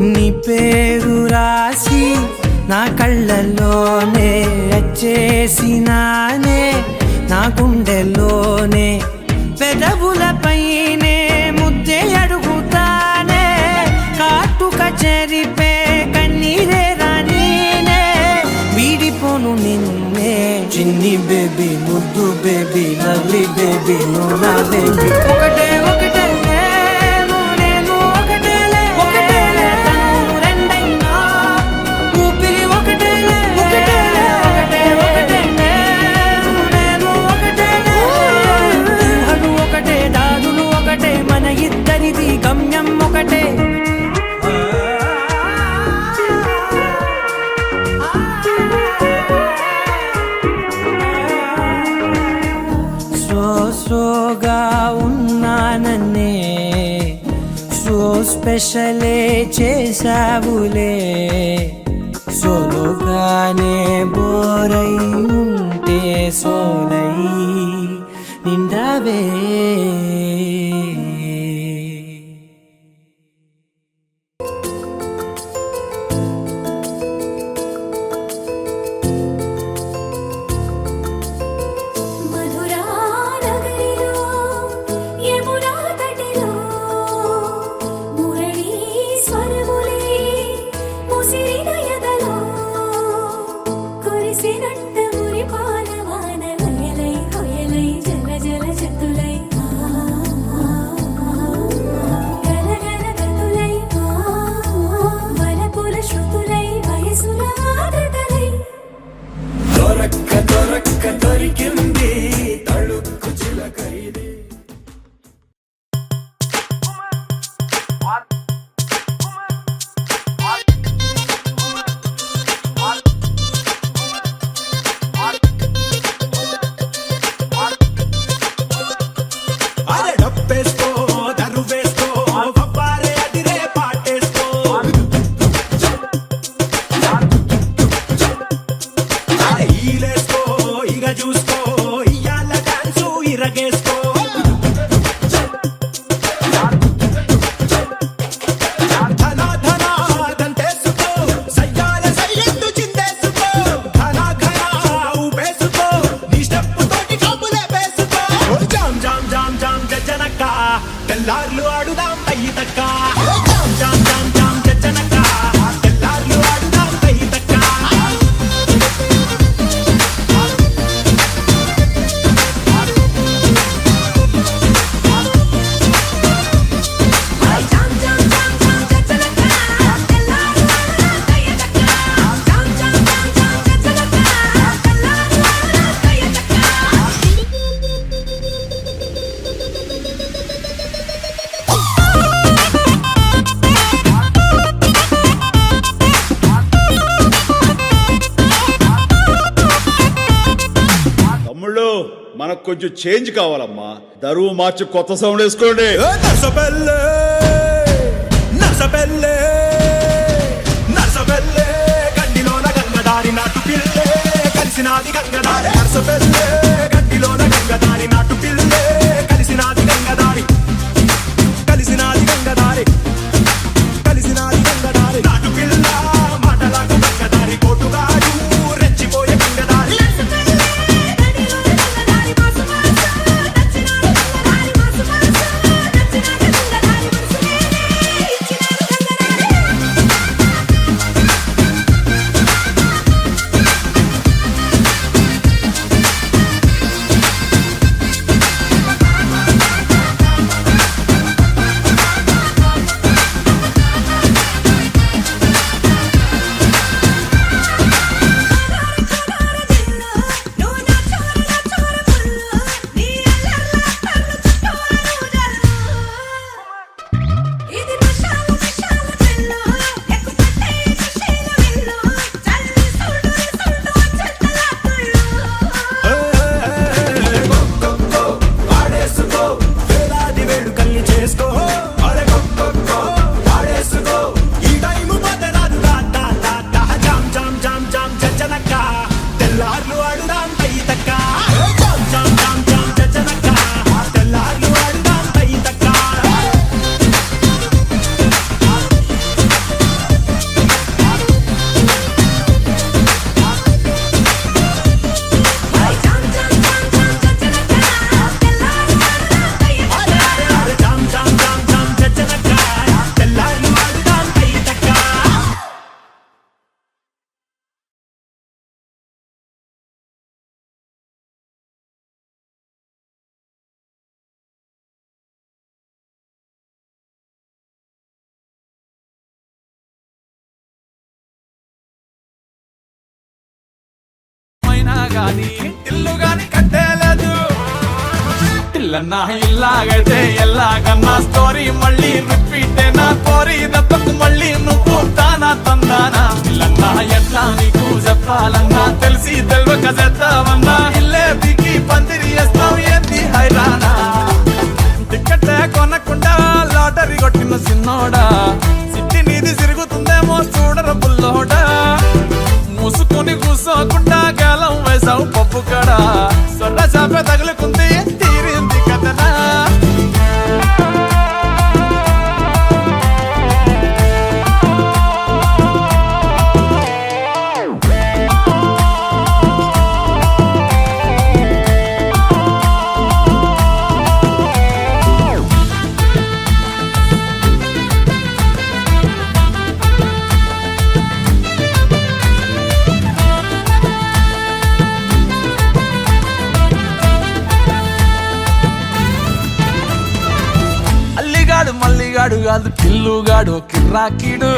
నీ పేరు రాసి నా కళ్ళల్లోనే వచ్చేసినానే నా గుండెల్లోనే పెదవులపైనే ముద్దే అడుగుతానే కాటుక చెరిపే కన్నీరే రానీనే వీడిపోను నిన్నే చిన్ని బేబీ ముద్దు బేబీ లవ్లీ బేబీ నువ్వు నా బేబీ ఒకటే ఒకటే గమ్యం ఒకటే సోగా ఉన్నానన్నే సో స్పెషలే చేసావులే సోలోగానే బోరై ఉంటే సోలై నిండవే దొరికింది తళుక్కు చిలక ఇది అరే డప్పేసుకో దరువేసుకో వవ్వారే అదిరే పాటేసుకో అరే ఈలేసుకో ఇగ చూసుకో ఇయ్యాల డాన్సు ఇరగేసుకో ధన ధన దంతేసుకో సయ్యాల సయ్యట్టు చిందేసుకో ఘన ఘన ఊపేసుకో నీ స్టెప్ తోటి కబులే వేసుకో జామ్ జామ్ జామ్ జామ్ జనక తెల్లార్లు ఆడుదాం అయ్యి తక్క జామ్ జామ్ జామ్ జామ్ జనక తెల్లార్లు ఆడుదాం అయ్యి తక్క మనకు కొంచెం చేంజ్ కావాలమ్మా. దరువు మార్చి కొత్త సౌండ్ వేసుకోండి. నర్సబెల్లే నర్సబెల్లే నర్సబెల్లే గడ్డిలోన గంగదారి నాటు పిల్లే కలిసినాది గంగదారి. నర్సబెల్లే గడ్డిలోన గంగదారి నాటు పిల్లే కలిసినాది గంగదారి. కలిసినాది గంగదారి. కలిసినాది గంగదారి. నాటు పిల్ల మాటలకు గంగదారి. కోటుగాడు రెచ్చిపోయే గంగదారి. గాని ఇల్లు గాని కట్టేలేదు. ఇల్లన్నా ఇల్లాగైతే ఎల్లాగన్నా స్టోరీ మళ్ళీ రిపీట్ నా కోరి దెబ్బకు మళ్ళీ నువ్వు తానా తందానా. ఇల్లన్నా ఎట్లా నీకు చెప్పాలన్నా తెలిసి తెలియక చేస్తావన్నా. ఇల్లే బిగి పందిరి వేస్తావు ఏంది హైరానా. టికెట్ కొనకుండా లాటరీ కొట్టిన సిన్నోడా. సిట్టి నీది తిరుగుతుందేమో చూడర బుల్లోడా. మూసుకొని కూసోకుండా గాలం వేసావు పప్పు కడ. సొర్ర చాప తగులుకుంది తీరింది కథనా. మల్లిగాడు కాదు కిల్లుగాడు కిర్రాకీడు.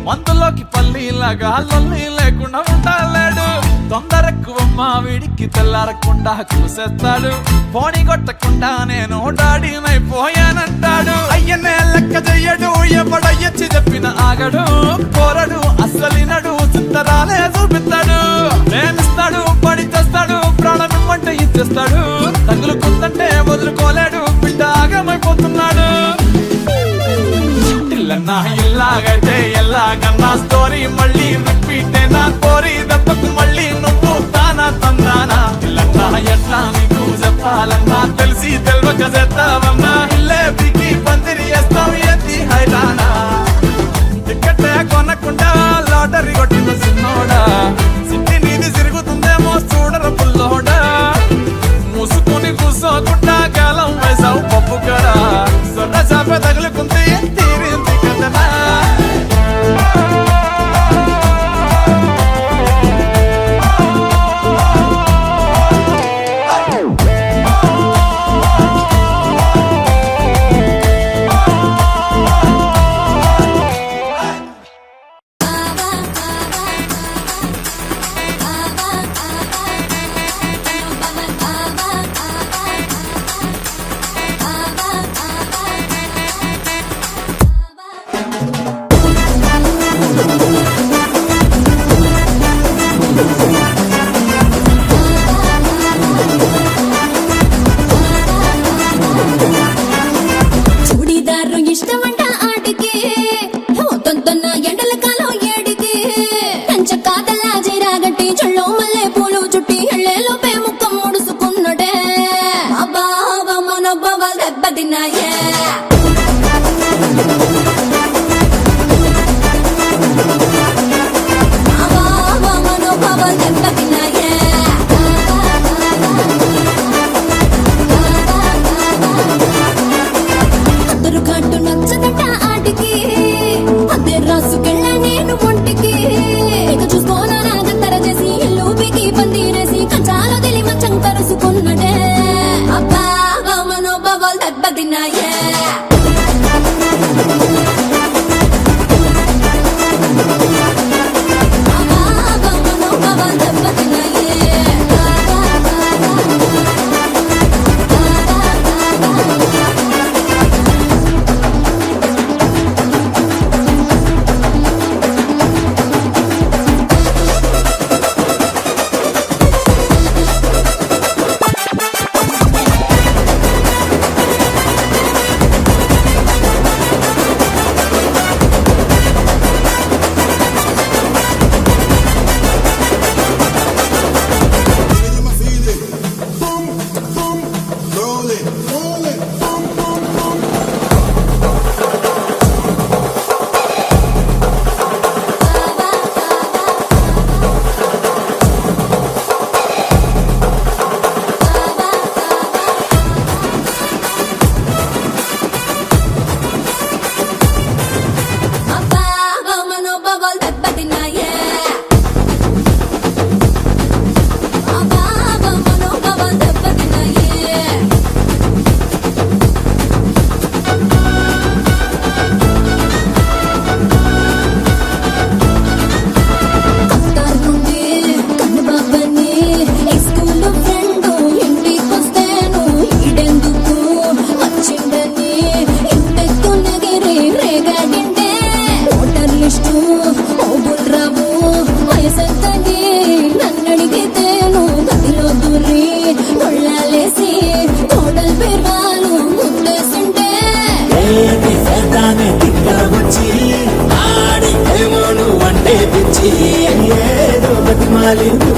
మందులోకి పల్లీలాగా లొల్లి లేకుండా ఉండాలేడు. తొందరెక్కువమ్మా వీడికి తెల్లారకుండా కూసేస్తాడు. పోనీ కొట్టకుండా నేను డాడీనైపోయానంటాడు. అయ్యనే లెక్క చెయ్యడు ఎవడయ్యచ్చి చెప్పిన ఆగడు. కోరడు అస్సలినడు చిత్తరాలే చూపిస్తాడు. ప్రేమిస్తాడు పడి చేస్తాడు ప్రాణమిమ్మంటే ఇచ్చేస్తాడు. తగులుకుందంటే వదులుకోలేడు బిడ్డ ఆగమైపోతున్నాడు. ఇల్లన్నా ఇల్లాగైతే ఎల్లాగన్నా స్టోరీ మళ్ళీ రిపీట్ నా కోరి దెబ్బకు మళ్ళీ నువ్వు తానా తందానా. ఇల్లన్నా ఎట్లా నీకు చెప్పాలన్నా తెలిసి తెలియక చేస్తావన్నా. ఇల్లే బిగి పందిరి వేస్తావు ఏంది హైరానా. టికెట్ కొనకుండా లాటరీ కొట్టిన సిన్నోడా. సిట్టి నీది తిరుగుతుందేమో చూడర పుల్లోడా. మూసుకొని కూసోకుండా గాలం వేసావు పప్పు కడ. సొర్ర చాప తగులుకుంది తీరింది కథనా. దెబ్బతిన్నాయే మనోభావాలు దెబ్బతిన్నాయే అందరు కాటు నచ్చదట ఆటికి అదే రాసుకెళ్ళ నేను ఒంటికి ఇక చూసుకోనా నాగత్తర చేసి ఇల్లు బిగి పందిరేసి కంచాలో తెలియ మంచం కరుసుకున్నడే అబ్బా మనోభావాలు దెబ్బతిన్నాయే మనోభావాలు దెబ్బతిన్నాయే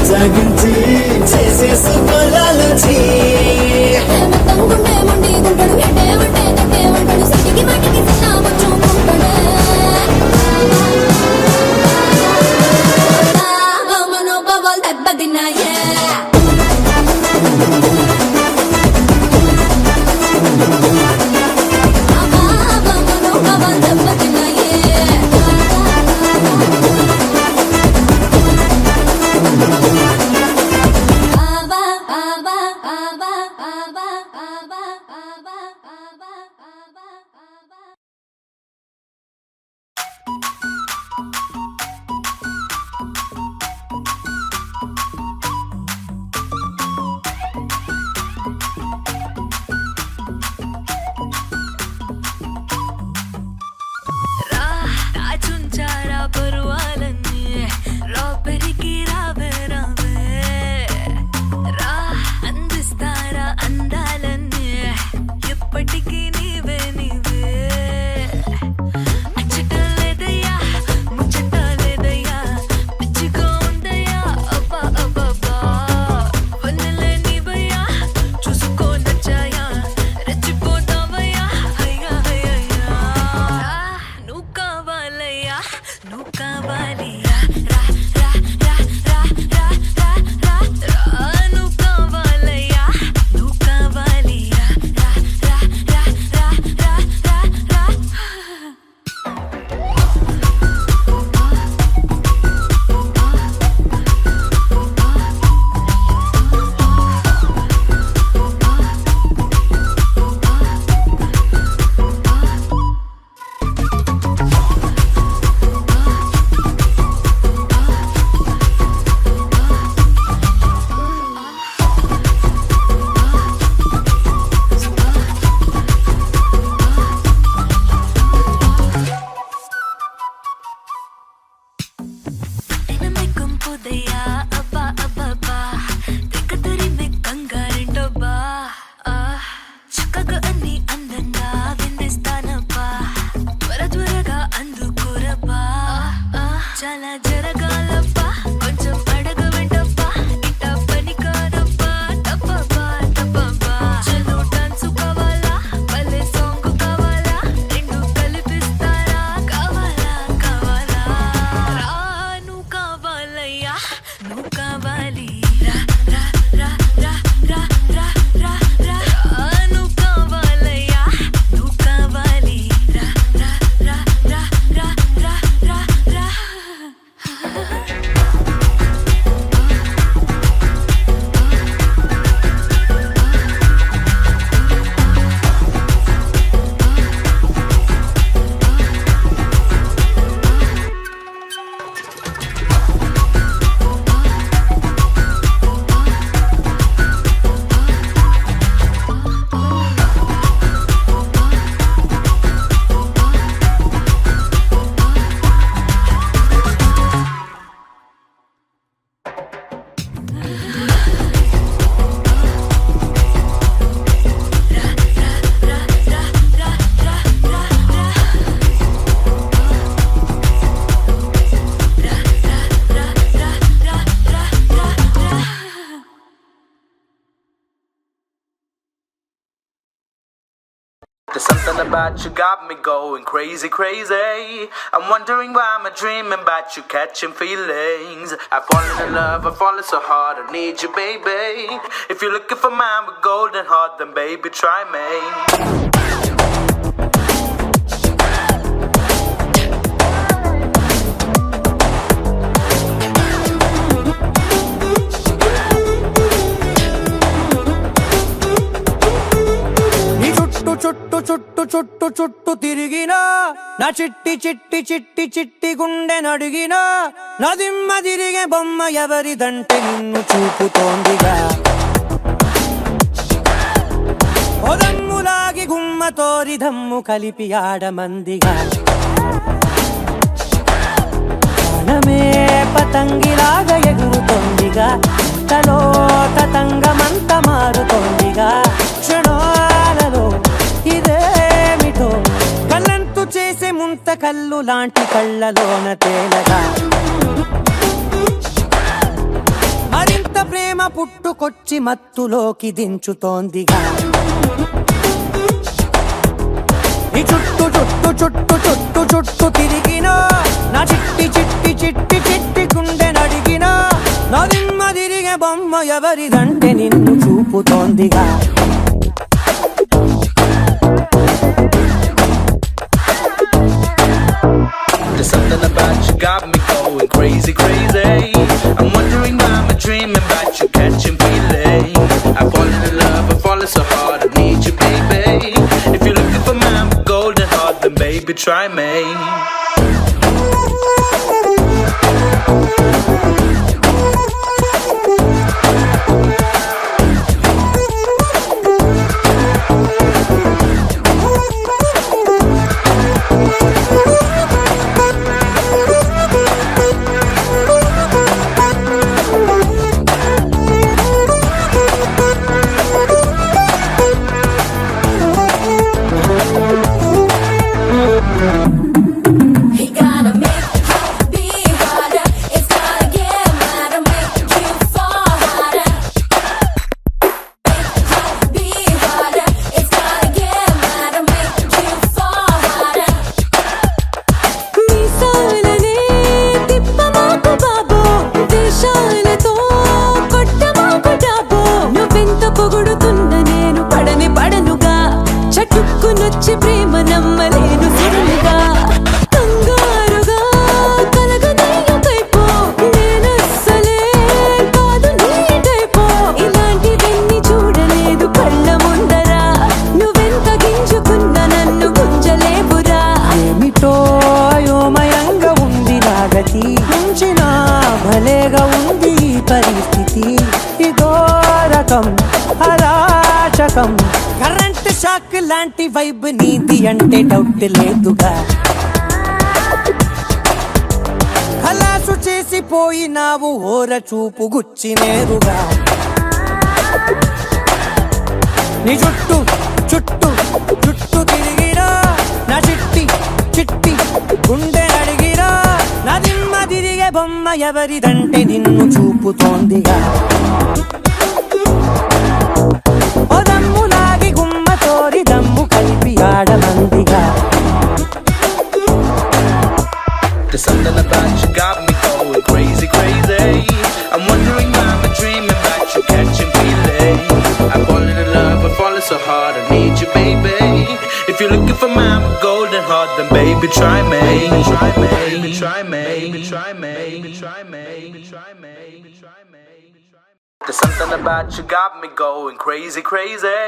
సాగించి చేసేసు కొలాలొచ్చి గుండె మండి గుంటడు ఎడే వంటే తట్టే వంటడు సటికి మాటికి తిన్నా వచ్చుకుంటాడే మనోభావాలు దెబ్బతిన్నాయే మనోభావాలు దెబ్బతిన్నాయే something about you got me going crazy, crazy. I'm wondering why I'm dreaming about you catching feelings. I've fallen in love, I've fallen so hard, I need you, baby. If you're looking for mine with golden heart, then baby, try me. చుట్టు చుట్టు చుట్టు చుట్టు తిరిగినా నా చిట్టి చిట్టి చిట్టి చిట్టి గుండె నడిగినా నా దిమ్మ తిరిగే బొమ్మ ఎవరిదంటే నిన్ను చూపుతోందిగా ఒదమ్ములాగి గుమ్మ తోరి దమ్ము కలిపి ఆడమందిగా మనమే పతంగిలాగా ఎగురుతోందిగా తలో తతంగమంత మారుతోందిగా క్షణాలలో ఇదేమిటో కళ్ళంతు చేసే ముంత కళ్ళు లాంటి కళ్ళలోన తేలగా మరింత ప్రేమ పుట్టుకొచ్చి మత్తులోకి దించుతోందిగా ఈ చుట్టు చుట్టు చుట్టు చుట్టు చుట్టు తిరిగినా నా చిట్టి చిట్టి చిట్టి చిట్టి గుండె నడిగినా నా దిమ్మ తిరిగే బొమ్మ ఎవరిదంటే నిన్ను చూపుతోందిగా There's something about you got me going crazy, crazy. I'm wondering why I'm dreaming about you catching feelings. I've fallen in love, I've fallen so hard, I need you, baby. If you're looking for mine with golden heart, then baby, try me. భలేగా ఉంది పరిస్థితి ఇదో రకం అరాచకం current shock లాంటి vibe నీది అంటే doubt లేదుగా ఖలాసు చేసిపోయినావు ఓర చూపు గుచ్చి నేరుగా నీ చుట్టూ చుట్టూ చుట్టూ తిరిగిరా నా చిట్టి చిట్టి గుండె అడిగిరా నా దిమ్మ తిరిగే బొమ్మ ఎవరిదంటే నిన్ను చూపుతోందిగా ఓ దమ్ములాగి గుమ్మ తోరి దమ్ము కలిపి ఆడమందిగా There's something about you got me going crazy, crazy. I'm wondering why I'm dreaming about you catching feelings. I've fallen in love, I've fallen so hard, I need you, baby. If you're looking for my golden heart, then baby try me, try me, try me, try me, try me, try me, try me. There's something about you got me going crazy, crazy.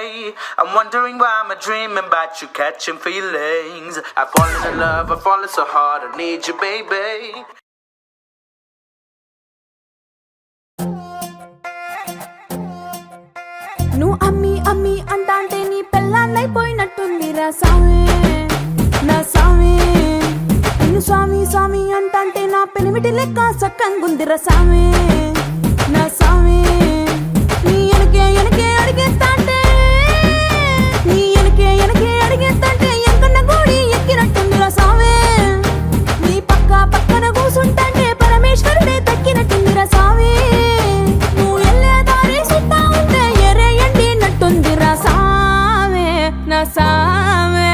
I'm wondering why I'm dreaming about you catching feelings. I've fallen in love, I've fallen so hard, I need you, baby. నువ్వు అమ్మి అమ్మి అంటాంటే నీ పెళ్ళాన్నైపోయినట్టుందిరా సామి నా సామి నిన్ను స్వామి స్వామి అంటాంటే నా పెనిమిటి లెక్క సక్కంగుందిరా సామి నా సామి నీ ఎనకే ఎనకే అడిగేస్తాంటే నీ ఎనకే ఎనకే అడిగేస్తాంటే ఎంకన్న గోడి ఎక్కినట్టుందిరా సామి నీ పక్క పక్కన కూసుంటాంటే పరమేశ్వరుడే తక్కినట్టుందిరా సామి నువ్వు ఎల్లే దారి సుత్తా ఉంటే ఎర్ర ఎండినట్టుందిరా సామి నా సామి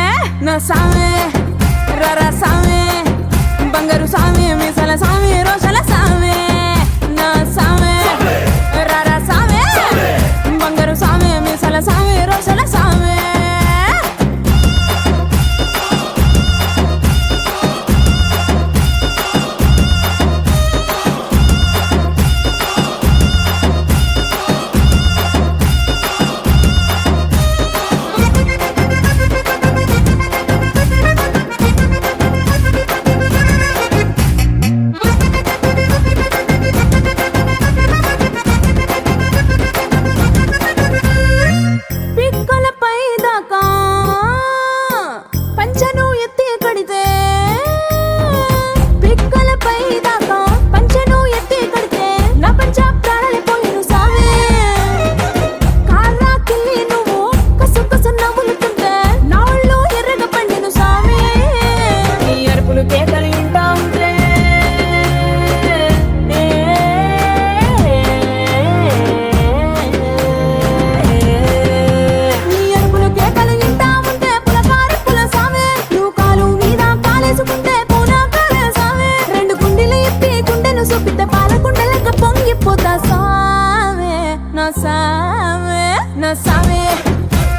సామే నా సామే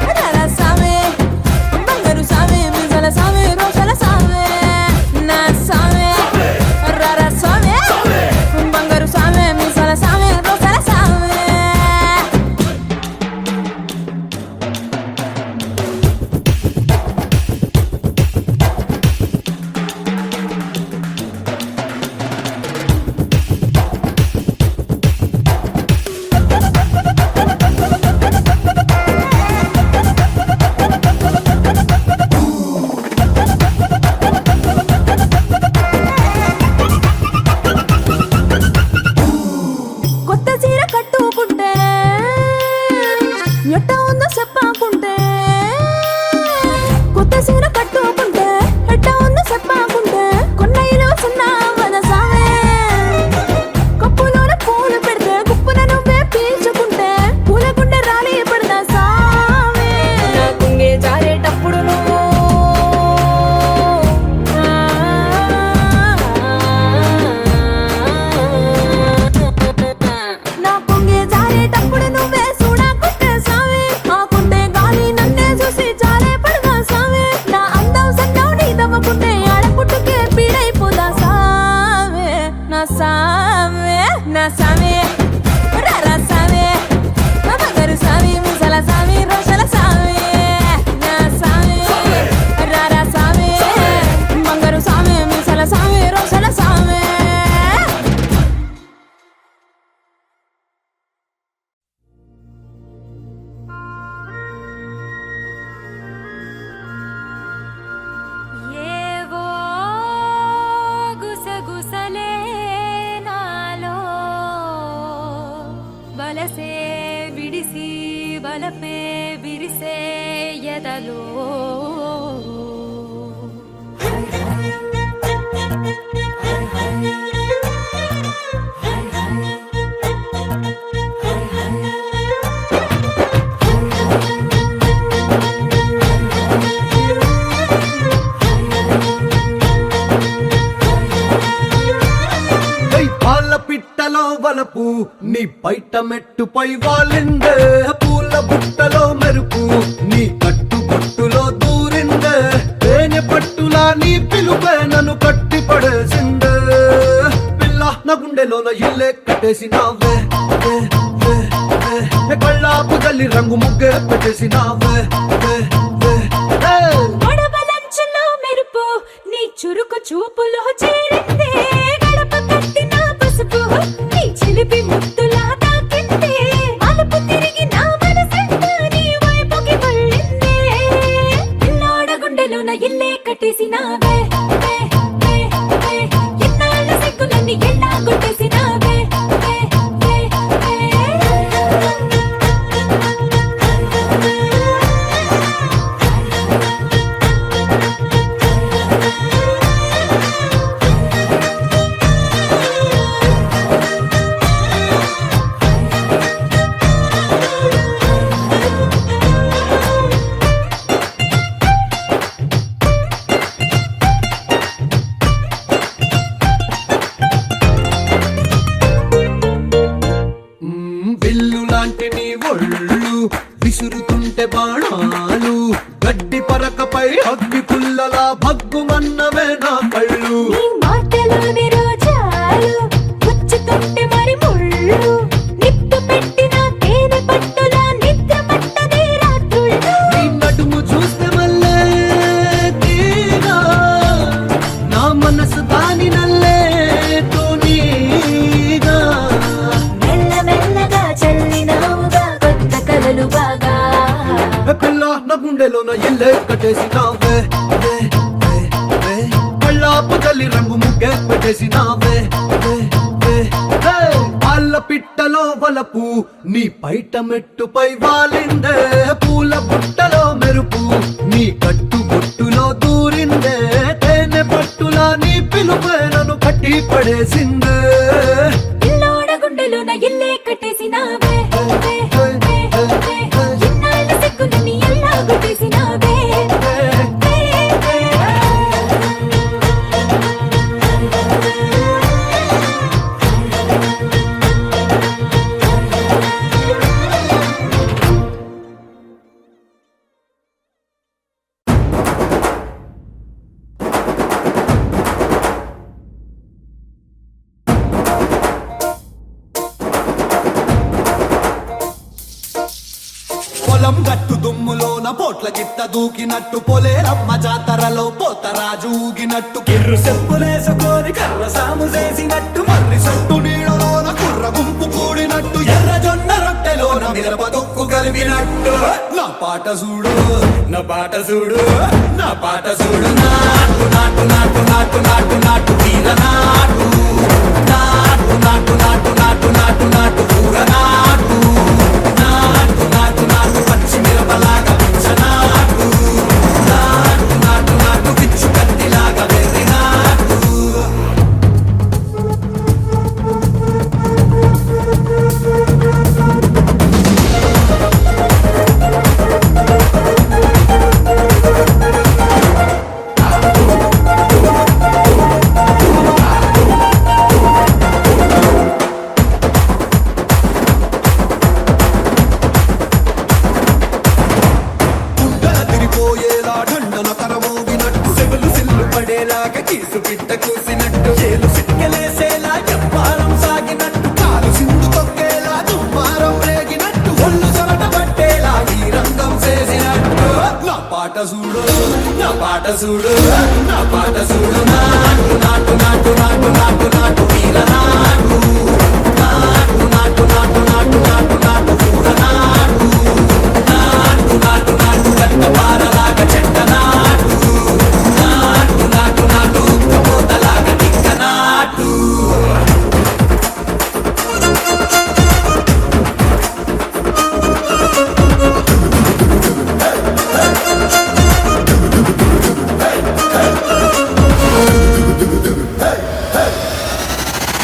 రర సామే బంగారు సామే మిజల సామే రోషల సామే నా సామే రర సామే బంగారు సామే మిజల సామే రోషల సామే కొత్త చీర కట్టుకుంటే ఎట్ట ఉందో చెప్పాకుంటే కొత్త చీర కట్టుకుంటే ఎట్ట ఉందో చెప్పాకుంటే కొన్నయ్యలో సున్నావన సామే కప్పులోన పూలు పెడితే గుప్పున నువ్వే పీల్చుకుంటే పూల గుండె రాలి పడదా సామే నా కుంగే జారేటప్పుడు నువ్వు నా పొంగే జారేటప్పుడు నువ్వే చూడకుంటే సామే ఆకుంటే గాలి నన్నే చూసి జారే పడదా సామే నా అందం సన్నం నీ దవ్వకుంటే ఆడపుట్టుకే పీడైపోదా సామే నా సామే నా సామే రర సామే బంగారు సామే ముసల సామే రోషల సామే నా సామే రర సామే బంగారు సామే ముసల సామే రోషల సామే ఏవో గుసగుసలే నాలో బలసే విడిసి బలపే విరిసే ఎదలో పాల పిట్టలో వలపు నీ బయట మెట్టుపై వాలిందే పూల బుట్టలో మెరుపు నీ కట్టు పట్టులో దూరిందే తేనె పట్టులా నీ పిలుపే నన్ను కట్టి పడేసిందే పిల్ల నా గుండెలోన ఇల్లే కట్టేసినావే కళ్ళాపు గల్లి రంగు ముగ్గే పెట్టేసినావే గొడవలంచులో మెరుపు నీ చురుకు చూపులో చేరిందే గడప కట్టిన పసుపు నీ చిలిపి ముద్దులా తాకిందే అలుపు తిరిగి నా మనసంతా నీ వైపుకి మళ్ళిందే పిల్లోడ గుండెలోన ఇల్లే కట్టేసినావే ఎన్నాళ్ళ సిగ్గులన్నీ ఎల్లా కొట్టేసినావే బిల్లు లాంటి నీ ఒళ్ళు విసురుతుంటే బాణాలు గడ్డి పరకపై అగ్గి పుల్లలా భగ్గుమన్నవే నా కళ్ళు నీ మాటలోని రోజాలు గుచ్చుతుంటే మరి ముళ్ళు నిప్పు పెట్టిన తేనె పట్టులా నిద్ర పట్టదే రాత్రుళ్ళు నీ నడుము చూస్తే మళ్ళీ తీగా నా మనసు దాని నల్లే తోనీగా మెల్లమెల్లగా చల్లినావుగా కొత్త కలలు బాగా పిల్ల నా గుండెలోన ఇల్లే కట్టేసినావే కళ్ళాపు తల్లి రంగు ముగ్గే పెట్టేసినావే పాల పిట్టలో వలపు నీ బయట మెట్టుపై వాలిందే పూల బుట్టలో మెరుపు నీ కట్టు బొట్టులో దూరిందే తేనె పట్టులా నీ పిలుపే నన్ను కట్టి పడేసిందే పిల్లోడ గుండెలోన ఇల్లే కట్టేసినావే ఎన్నాళ్ళ సిగ్గులన్నీ ఎల్లా కొట్టేసినావే పొలం గట్టు దుమ్ములోన పోట్ల గిట్ట దూకినట్టు పొలేరమ్మ జాతరలో పోతరాజు ఊగినట్టు కిర్రు చెప్పులేసుకొని కర్ర సాము చేసినట్టు మర్రి సొట్టు నీడలోన కుర్ర గుంపు కూడినట్టు ఎర్ర జొన్న రొట్టెలోన మిరప దొక్కు కలిపినట్టు నా పాట చూడు నా పాట చూడు నా పాట చూడు నాటు నాటు నాటు నాటు నాటు నాటు వీర నాటు నాటు నాటు నాటు నాటు నాటు నాటు ఊర నాటు నాటు నాటు నాటు పచ్చి మిరపలాగా పిచ్చ నాటు నాటు నాటు నాటు పిచ్చు కత్తిలాగా వెర్రి నాటు తిరిపోయేలా ఢండన కరమోగినట్టు సెవలు సిల్లు పడేలాగా కీసు పిట్ట కూసినట్టు చేలు సిక్కలేసేలా చెప్పారం సాగినట్టు కాలు సింధు తొక్కేలా దుమ్మారం రేగినట్టు ఒళ్ళు సరట పట్టేలా ఈ రంగం చేసినట్టు నా పాట చూడు నా పాట చూడు నా పాట చూడు నాటు నాటు నాటు నాటు నాటు నాటు వీర నాటు నాటు నాటు నాటు నాటు నాటు నాటు ఊర నాటు నాటు నాటు నాటు గట్ట పారలాగా చెట్ట నాటు నాటు నాటు నాటు ఉక్కపోతలాగా టిక్క నాటు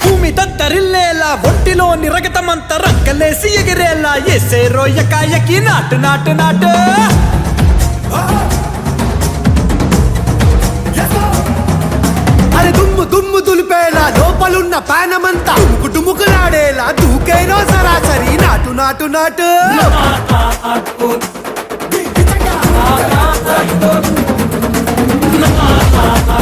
భూమి దత్తరిల్లేలా ఒంటిలోని రగతమంత రక్కలేసి ఎగిరేలా ఎసే రోయకాయకి నాటు నాటు నాటు అరే దుమ్ము దుమ్ము దులిపేలా లోపలున్న పానమంతా టుముకులాడేలా దూకేనో సరాసరి నాటు నాటు నాటు నా